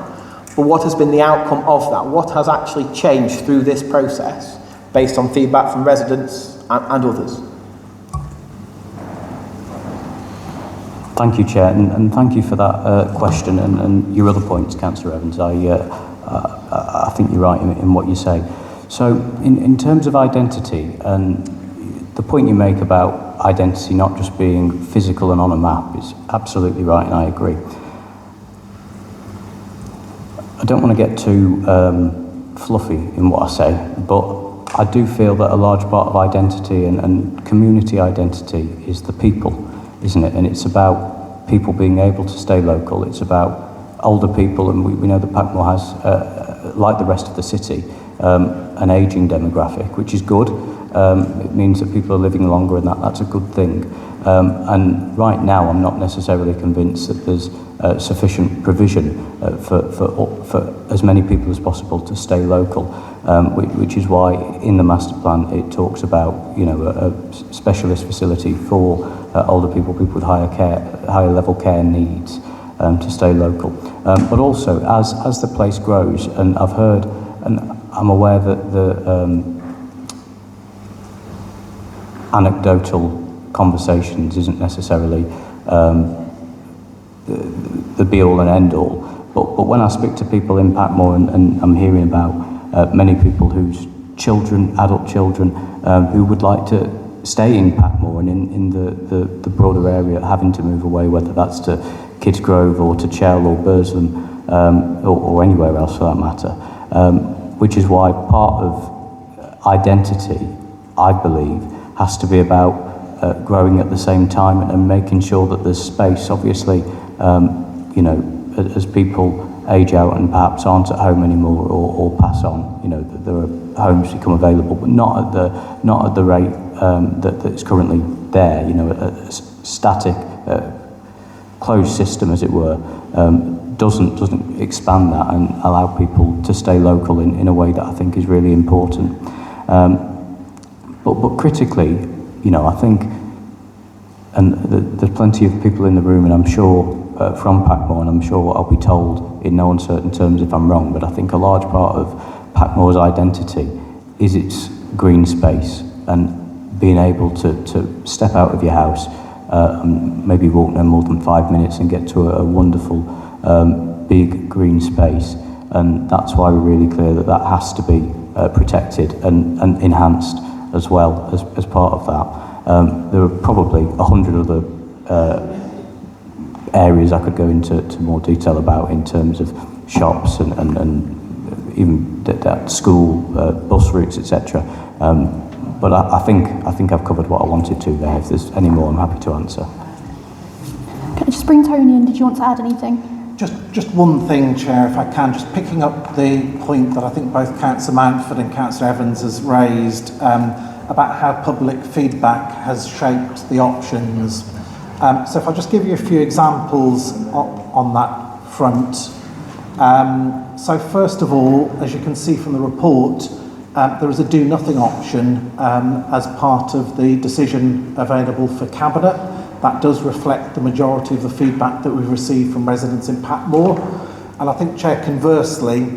But what has been the outcome of that? What has actually changed through this process based on feedback from residents and others? Thank you, Chair, and thank you for that question and your other points, Councillor Evans. I think you're right in what you say. So, in terms of identity, and the point you make about identity not just being physical and on a map is absolutely right, and I agree. I don't want to get too fluffy in what I say, but I do feel that a large part of identity and community identity is the people, isn't it? And it's about people being able to stay local. It's about older people, and we know that Packmoor has, like the rest of the city, an ageing demographic, which is good. It means that people are living longer, and that's a good thing. And right now, I'm not necessarily convinced that there's sufficient provision for as many people as possible to stay local, which is why in the master plan it talks about a specialist facility for older people with higher level care needs to stay local. But also as the place grows, and I've heard, and I'm aware that the anecdotal conversations isn't necessarily the be-all and end-all, but when I speak to people in Packmoor, and I'm hearing about many people whose children, adult children, who would like to stay in Packmoor and in the broader area, having to move away, whether that's to Kidsgrove or to Chell or Burslem or anywhere else for that matter, which is why part of identity, I believe, has to be about growing at the same time and making sure that there's space. Obviously, as people age out and perhaps aren't at home anymore or pass on, there are homes become available, but not at the rate that's currently there. A static, closed system, as it were, doesn't expand that and allow people to stay local in a way that I think is really important. But critically, I think, and there's plenty of people in the room, and I'm sure from Packmoor, and I'm sure I'll be told in no uncertain terms if I'm wrong, but I think a large part of Packmoor's identity is its green space and being able to step out of your house, maybe walk no more than 5 minutes and get to a wonderful big green space. And that's why we're really clear that has to be protected and enhanced as well as part of that. There are probably 100 other areas I could go into more detail about in terms of shops and even at school, bus routes, etc. But I think I've covered what I wanted to there. If there's any more, I'm happy to answer. Can I just bring Tony in? Did you want to add anything? Just one thing, Chair, if I can, just picking up the point that I think both Councillor Mountford and Councillor Evans has raised about how public feedback has shaped the options. So if I just give you a few examples on that front. So first of all, as you can see from the report, there is a do nothing option as part of the decision available for Cabinet. That does reflect the majority of the feedback that we've received from residents in Packmoor. And I think, Chair, conversely,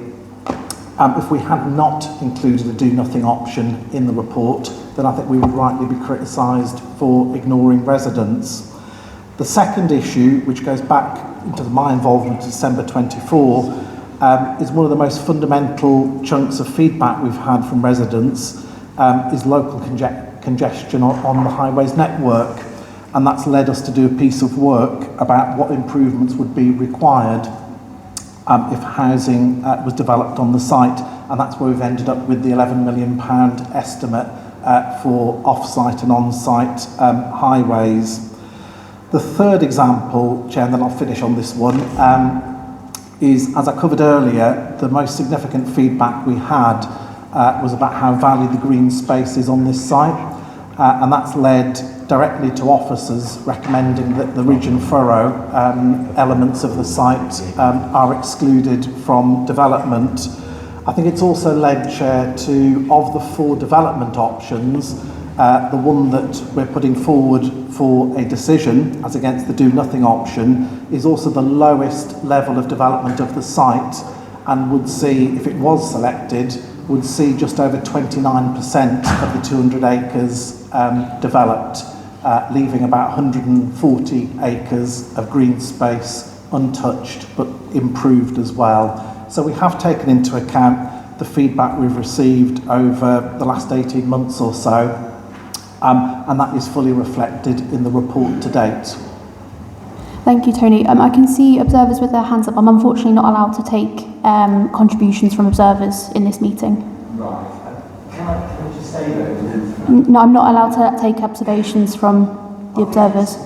if we had not included a do nothing option in the report, then I think we would rightly be criticised for ignoring residents. The second issue, which goes back into my involvement in December 24, is one of the most fundamental chunks of feedback we've had from residents, is local congestion on the highways network. And that's led us to do a piece of work about what improvements would be required if housing was developed on the site. And that's where we've ended up with the £11 million estimate for off-site and on-site highways. The third example, Chair, and then I'll finish on this one, is, as I covered earlier, the most significant feedback we had was about how valued the green space is on this site. And that's led directly to officers recommending that the ridge and furrow elements of the site are excluded from development. I think it's also led, Chair, to, of the 4 development options, the one that we're putting forward for a decision, as against the do nothing option, is also the lowest level of development of the site, and would see, if it was selected, would see just over 29% of the 200 acres developed, leaving about 140 acres of green space untouched but improved as well. So we have taken into account the feedback we've received over the last 18 months or so, and that is fully reflected in the report to date. Thank you, Tony. I can see observers with their hands up. I'm unfortunately not allowed to take contributions from observers in this meeting. Right. Can I just say though? No, I'm not allowed to take observations from the observers.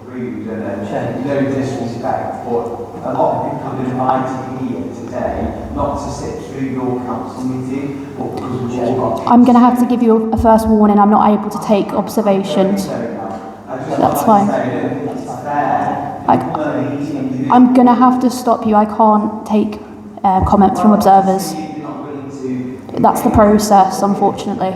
Rude and no disrespect, but a lot of people have been invited here today not to sit through your council meeting, but because we've all got... I'm going to have to give you a first warning. I'm not able to take observations. That's fine. I'm going to have to stop you. I can't take comments from observers. That's the process, unfortunately.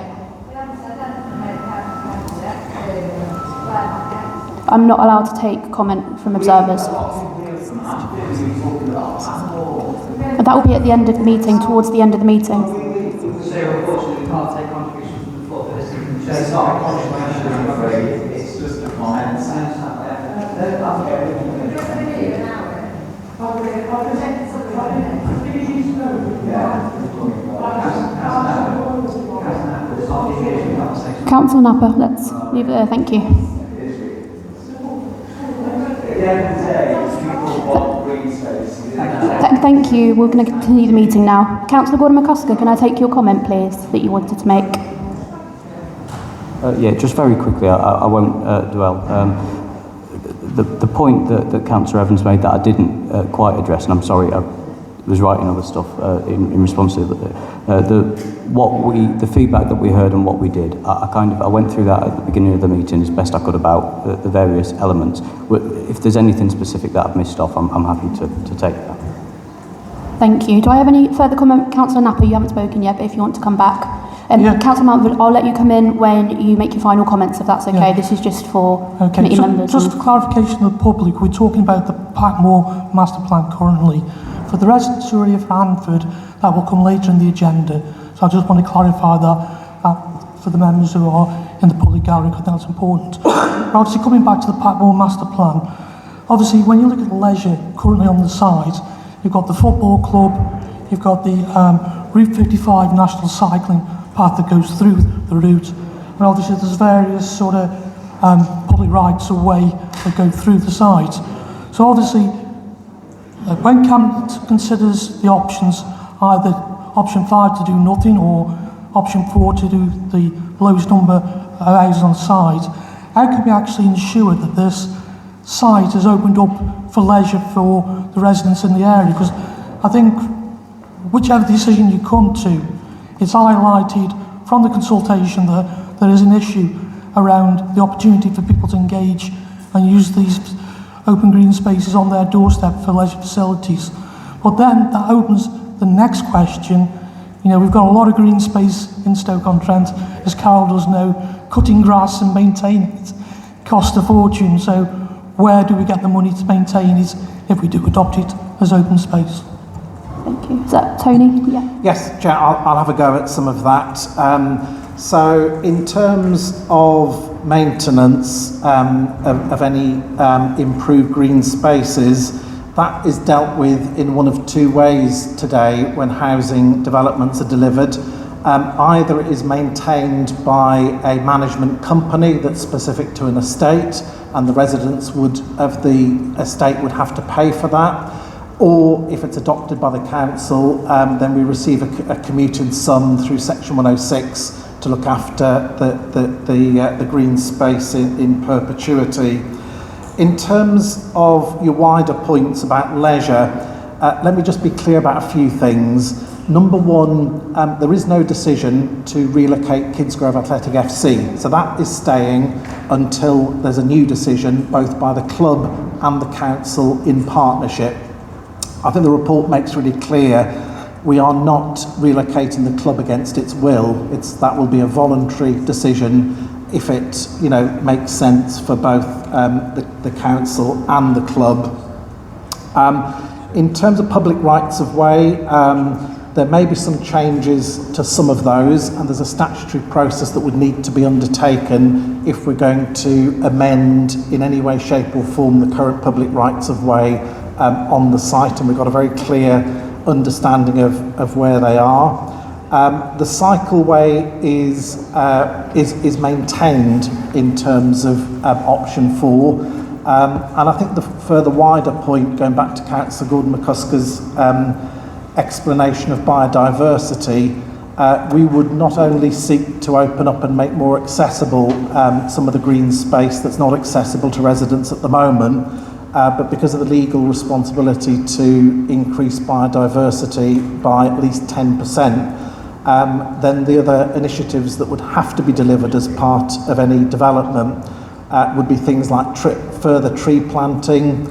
I'm not allowed to take comment from observers. But that will be at the end of the meeting, towards the end of the meeting. So unfortunately we can't take contributions from the floor for this. It's not a contribution, I'm afraid. It's just a comment. Councillor Napper, let's leave it there. Thank you. Thank you. We're going to continue the meeting now. Councillor Gordon-McCusker, can I take your comment, please, that you wanted to make? Yeah, just very quickly, I won't dwell. The point that Councillor Evans made that I didn't quite address, and I'm sorry, I was writing other stuff in response to the feedback that we heard and what we did. I went through that at the beginning of the meeting as best I could about the various elements. If there's anything specific that I've missed off, I'm happy to take that. Thank you. Do I have any further comment? Councillor Napper, you haven't spoken yet, but if you want to come back. Councillor Mountford, I'll let you come in when you make your final comments, if that's okay. Yeah. This is just for committee members. Just for clarification of the public, we're talking about the Packmoor master plan currently. For the residents who are here for Hanford, that will come later in the agenda. So I just want to clarify that for the members who are in the public gallery, because that's important. But obviously, coming back to the Packmoor master plan, obviously, when you look at the leisure currently on the site, you've got the football club, you've got the Route 55 national cycling path that goes through the route, and obviously there's various sort of public rights of way that go through the site. So obviously, when Cabinet considers the options, either option 5 to do nothing or option 4 to do the lowest number of houses on site, how can we actually ensure that this site is opened up for leisure for the residents in the area? Because I think whichever decision you come to, it's highlighted from the consultation that there is an issue around the opportunity for people to engage and use these open green spaces on their doorstep for leisure facilities. But then that opens the next question. You know, we've got a lot of green space in Stoke-on-Trent, as Carol does know. Cutting grass and maintaining it costs a fortune. So where do we get the money to maintain it if we do adopt it as open space? Thank you. Is that Tony? Yeah. Yes, Chair, I'll have a go at some of that. So in terms of maintenance of any improved green spaces, that is dealt with in one of two ways today when housing developments are delivered. Either it is maintained by a management company that's specific to an estate, and the residents of the estate would have to pay for that. Or if it's adopted by the council, then we receive a commuted sum through Section 106 to look after the green space in perpetuity. In terms of your wider points about leisure, let me just be clear about a few things. Number one, there is no decision to relocate Kidsgrove Athletic FC, so that is staying until there's a new decision, both by the club and the council in partnership. I think the report makes really clear we are not relocating the club against its will. That will be a voluntary decision if it, makes sense for both the council and the club. In terms of public rights of way, there may be some changes to some of those, and there's a statutory process that would need to be undertaken if we're going to amend in any way, shape or form the current public rights of way on the site, and we've got a very clear understanding of where they are. The cycleway is maintained in terms of option 4, and I think the further wider point, going back to Councillor Gordon McCuskers' explanation of biodiversity, we would not only seek to open up and make more accessible some of the green space that's not accessible to residents at the moment, but because of the legal responsibility to increase biodiversity by at least 10%, then the other initiatives that would have to be delivered as part of any development would be things like further tree planting,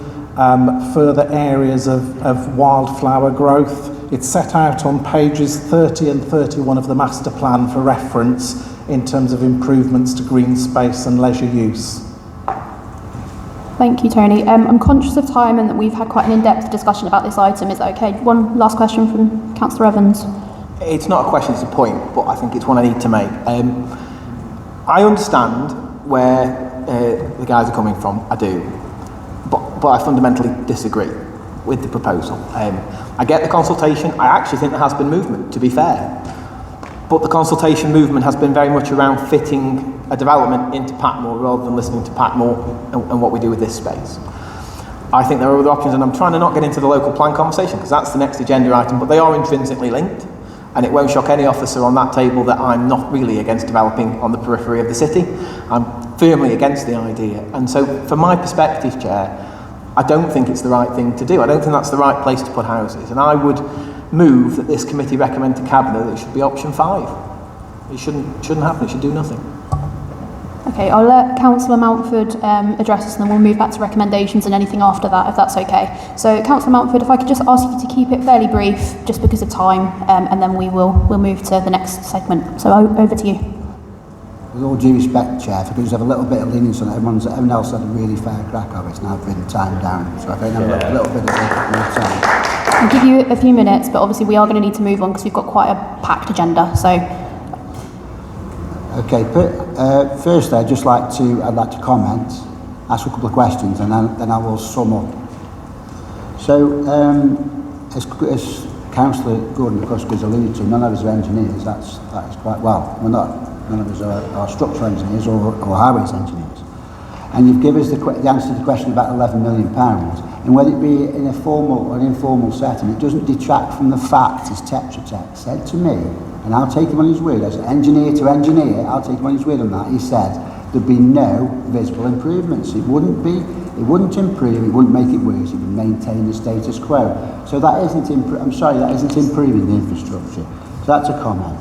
further areas of wildflower growth. It's set out on pages 30 and 31 of the master plan for reference in terms of improvements to green space and leisure use. Thank you, Tony. I'm conscious of time and that we've had quite an in-depth discussion about this item. Is that okay? One last question from Councillor Evans. It's not a question, it's a point, but I think it's one I need to make. I understand where the guys are coming from, I do, but I fundamentally disagree with the proposal. I get the consultation. I actually think there has been movement, to be fair, but the consultation movement has been very much around fitting a development into Packmoor rather than listening to Packmoor and what we do with this space. I think there are other options, and I'm trying to not get into the local plan conversation because that's the next agenda item, but they are intrinsically linked, and it won't shock any officer on that table that I'm not really against developing on the periphery of the city. I'm firmly against the idea, and so from my perspective, Chair, I don't think it's the right thing to do. I don't think that's the right place to put houses, and I would move that this committee recommend to Cabinet that it should be option 5. It shouldn't happen, it should do nothing. Okay, I'll let Councillor Mountford address us, and then we'll move back to recommendations and anything after that, if that's okay. So, Councillor Mountford, if I could just ask you to keep it fairly brief, just because of time, and then we'll move to the next segment. So, over to you. With all due respect, Chair, if I could just have a little bit of lenience on everyone else had a really fair crack of it. It's now been timed down, so I think have a little bit of time. I'll give you a few minutes, but obviously we are going to need to move on because we've got quite a packed agenda. So. Okay, first I'd like to comment, ask a couple of questions, and then I will sum up. So, as Councillor Gordon McCusker has alluded to, none of us are engineers. That is quite well. We're not. None of us are structural engineers or highways engineers. And you've given us the answer to the question about £11 million. And whether it be in a formal or an informal setting, it doesn't detract from the fact, as Tetra Tech said to me, and I'll take him on his word, as an engineer to engineer, I'll take him on his word on that. He said there'd be no visible improvements. It wouldn't improve, it wouldn't make it worse, it would maintain the status quo. So that isn't, that isn't improving the infrastructure. So that's a comment.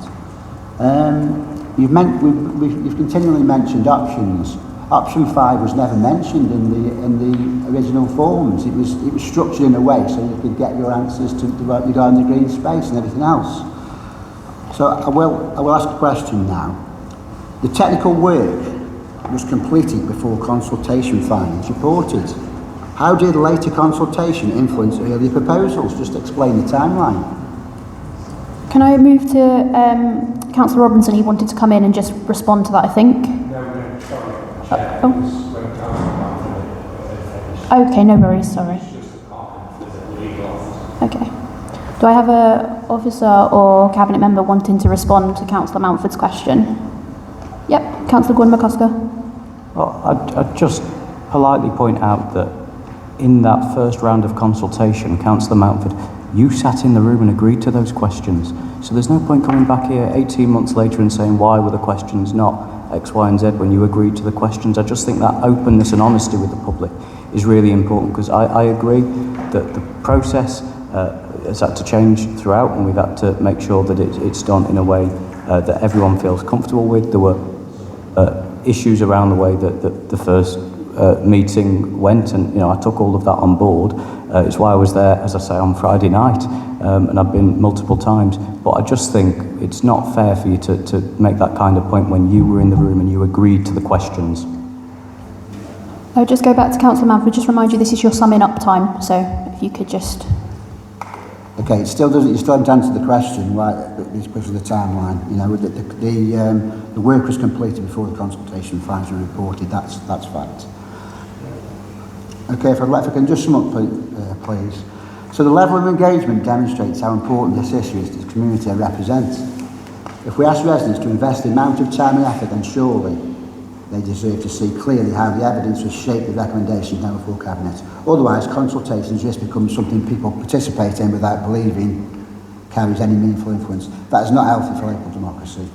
You've continually mentioned options. Option 5 was never mentioned in the original forms. It was structured in a way so you could get your answers to regarding the green space and everything else. So I will ask a question now. The technical work was completed before consultation findings reported. How did later consultation influence earlier proposals? Just explain the timeline. Can I move to Councillor Robinson? He wanted to come in and just respond to that, I think. No, sorry. Okay, no worries, sorry. Okay. Do I have a officer or cabinet member wanting to respond to Councillor Mountford's question? Yep, Councillor Gordon McCusker. Well, I'd just politely point out that in that first round of consultation, Councillor Mountford, you sat in the room and agreed to those questions. So there's no point coming back here 18 months later and saying why were the questions not X, Y and Z when you agreed to the questions. I just think that openness and honesty with the public is really important, because I agree that the process has had to change throughout, and we've had to make sure that it's done in a way that everyone feels comfortable with. There were issues around the way that the first meeting went, and I took all of that on board. It's why I was there, as I say, on Friday night, and I've been multiple times. But I just think it's not fair for you to make that kind of point when you were in the room and you agreed to the questions. I'll just go back to Councillor Mountford. Just remind you, this is your summing up time, so if you could just... Okay, it still doesn't. You still haven't answered the question, right? Because of the timeline. The work was completed before the consultation findings were reported. That's fact. Okay, if I can just sum up, please. So the level of engagement demonstrates how important this issue is to the community I represent. If we ask residents to invest the amount of time and effort, then surely they deserve to see clearly how the evidence will shape the recommendations now before Cabinet. Otherwise, consultations just become something people participate in without believing carries any meaningful influence. That is not healthy for local democracy.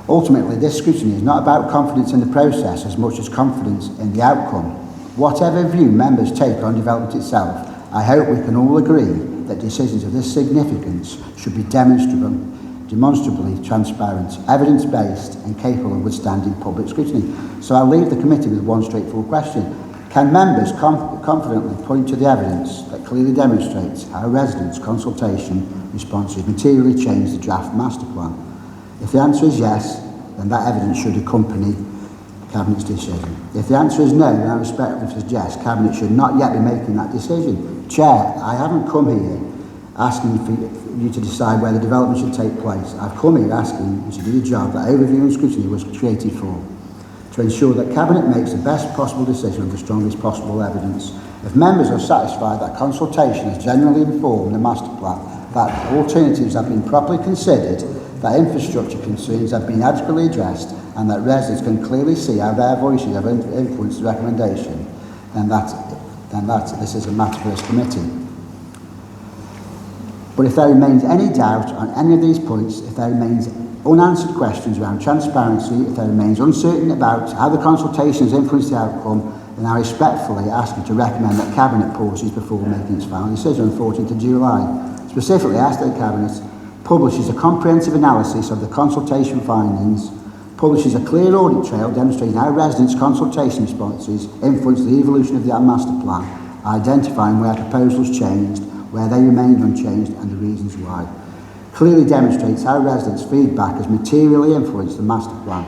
Ultimately, this scrutiny is not about confidence in the process as much as confidence in the outcome. Whatever view members take on development itself, I hope we can all agree that decisions of this significance should be demonstrably transparent, evidence-based and capable of withstanding public scrutiny. So I'll leave the committee with one straightforward question. Can members confidently point to the evidence that clearly demonstrates how residents' consultation responses materially change the draft master plan? If the answer is yes, then that evidence should accompany Cabinet's decision. If the answer is no, then I respectfully suggest Cabinet should not yet be making that decision. Chair, I haven't come here asking for you to decide where the development should take place. I've come here asking you to do the job that overview and scrutiny was created for, to ensure that Cabinet makes the best possible decision with the strongest possible evidence. If members are satisfied that consultation has generally informed the master plan, that alternatives have been properly considered, that infrastructure concerns have been adequately addressed, and that residents can clearly see how their voices have influenced the recommendation, then this is a matter for this committee. But if there remains any doubt on any of these points, if there remains unanswered questions around transparency, if there remains uncertainty about how the consultation has influenced the outcome, then I respectfully ask you to recommend that Cabinet pauses before making its final decision on 14th of July. Specifically, I ask that Cabinet publishes a comprehensive analysis of the consultation findings, publishes a clear audit trail demonstrating how residents' consultation responses influence the evolution of the master plan, identifying where proposals changed, where they remained unchanged and the reasons why. Clearly demonstrates how residents' feedback has materially influenced the master plan,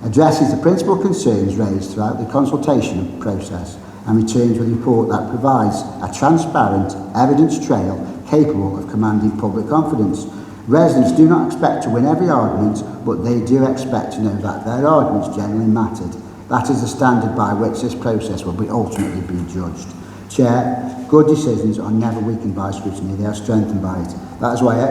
addresses the principal concerns raised throughout the consultation process and returns with a report that provides a transparent evidence trail capable of commanding public confidence. Residents do not expect to win every argument, but they do expect to know that their arguments genuinely mattered. That is the standard by which this process will be ultimately be judged. Chair, good decisions are never weakened by scrutiny, they are strengthened by it. That is why I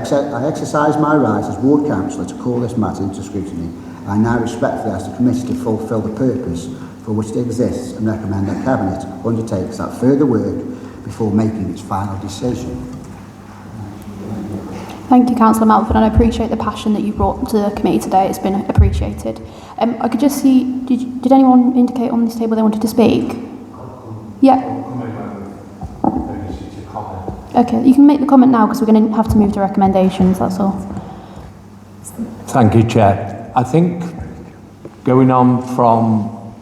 exercise my right as ward councillor to call this matter into scrutiny. I now respectfully ask the committee to fulfil the purpose for which it exists, and recommend that Cabinet undertakes that further work before making its final decision. Thank you, Councillor Mountford, and I appreciate the passion that you brought to the committee today. It's been appreciated. I could just see, did anyone indicate on this table they wanted to speak? Yeah. Okay, you can make the comment now because we're going to have to move to recommendations, that's all. Thank you, Chair. I think going on from,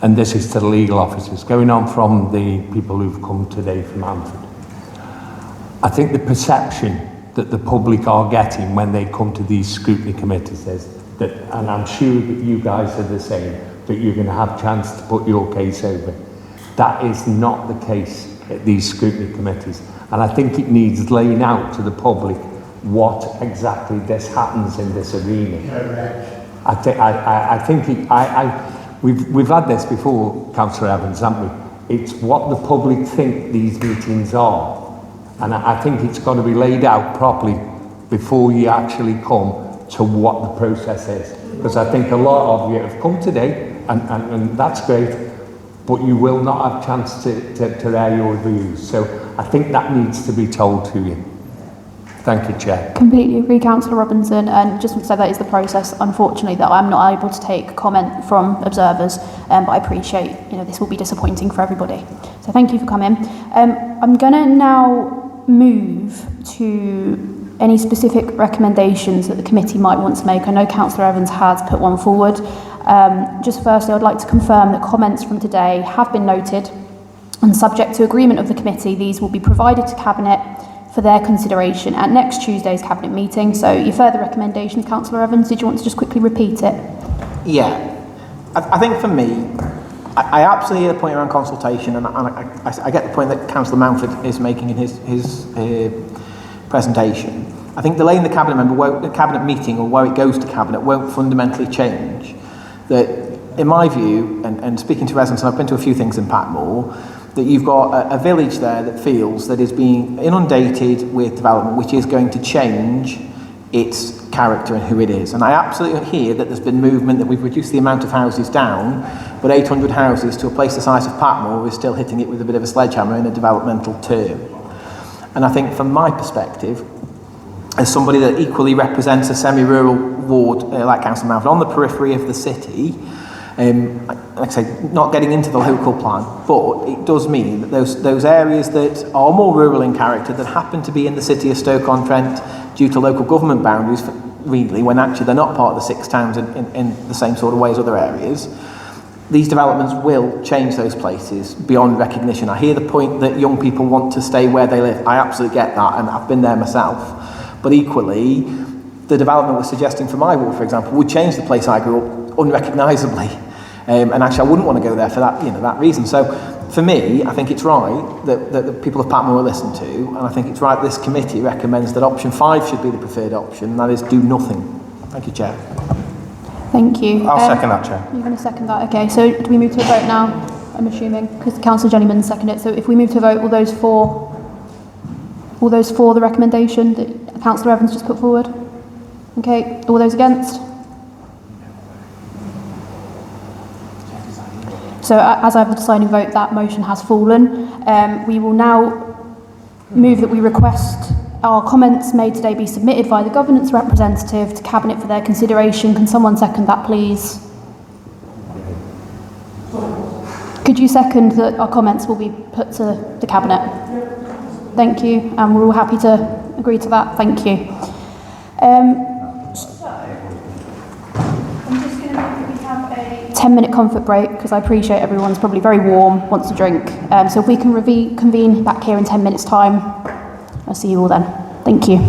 and this is to the legal officers, going on from the people who've come today from Amford, I think the perception that the public are getting when they come to these scrutiny committees is that, and I'm sure that you guys are the same, that you're going to have a chance to put your case over. That is not the case at these scrutiny committees. And I think it needs laying out to the public what exactly this happens in this arena. We've had this before, Councillor Evans, haven't we? It's what the public think these meetings are. And I think it's got to be laid out properly before you actually come to what the process is. Because I think a lot of you have come today, and that's great, but you will not have a chance to air your views. So I think that needs to be told to you. Thank you, Chair. Completely agree, Councillor Robinson, and just want to say that is the process, unfortunately, that I'm not able to take comment from observers, but I appreciate, this will be disappointing for everybody. So thank you for coming. I'm going to now move to any specific recommendations that the committee might want to make. I know Councillor Evans has put one forward. Just firstly, I'd like to confirm that comments from today have been noted, and subject to agreement of the committee, these will be provided to Cabinet for their consideration at next Tuesday's Cabinet meeting. So your further recommendations, Councillor Evans, did you want to just quickly repeat it? Yeah. I think for me, I absolutely hear the point around consultation, and I get the point that Councillor Mountford is making in his presentation. I think delaying the Cabinet meeting or where it goes to Cabinet won't fundamentally change. That, in my view, and speaking to residents, and I've been to a few things in Packmoor, that you've got a village there that feels that is being inundated with development which is going to change its character and who it is. And I absolutely hear that there's been movement, that we've reduced the amount of houses down, but 800 houses to a place the size of Packmoor is still hitting it with a bit of a sledgehammer in a developmental term. And I think from my perspective, as somebody that equally represents a semi-rural ward like Councillor Mountford on the periphery of the city, like I say, not getting into the local plan, but it does mean that those areas that are more rural in character, that happen to be in the city of Stoke-on-Trent due to local government boundaries, really, when actually they're not part of the 6 towns in the same sort of way as other areas, these developments will change those places beyond recognition. I hear the point that young people want to stay where they live. I absolutely get that, and I've been there myself. But equally, the development we're suggesting for my ward, for example, would change the place I grew up unrecognisably. And actually, I wouldn't want to go there for that reason. So, for me, I think it's right that the people of Packmoor are listened to, and I think it's right that this committee recommends that option 5 should be the preferred option, and that is do nothing. Thank you, Chair. Thank you. I'll second that, Chair. You're going to second that? Okay, so do we move to a vote now, I'm assuming? Because Councillor Jennyman seconded it. So if we move to a vote, all those for the recommendation that Councillor Evans just put forward? Okay, all those against? So as I have the deciding vote, that motion has fallen. We will now move that we request our comments made today be submitted by the governance representative to Cabinet for their consideration. Can someone second that, please? Could you second that our comments will be put to the Cabinet? Thank you, and we're all happy to agree to that. Thank you. I'm just going to move that we have a 10-minute comfort break, because I appreciate everyone's probably very warm, wants a drink. So if we can convene back here in 10 minutes' time, I'll see you all then. Thank you.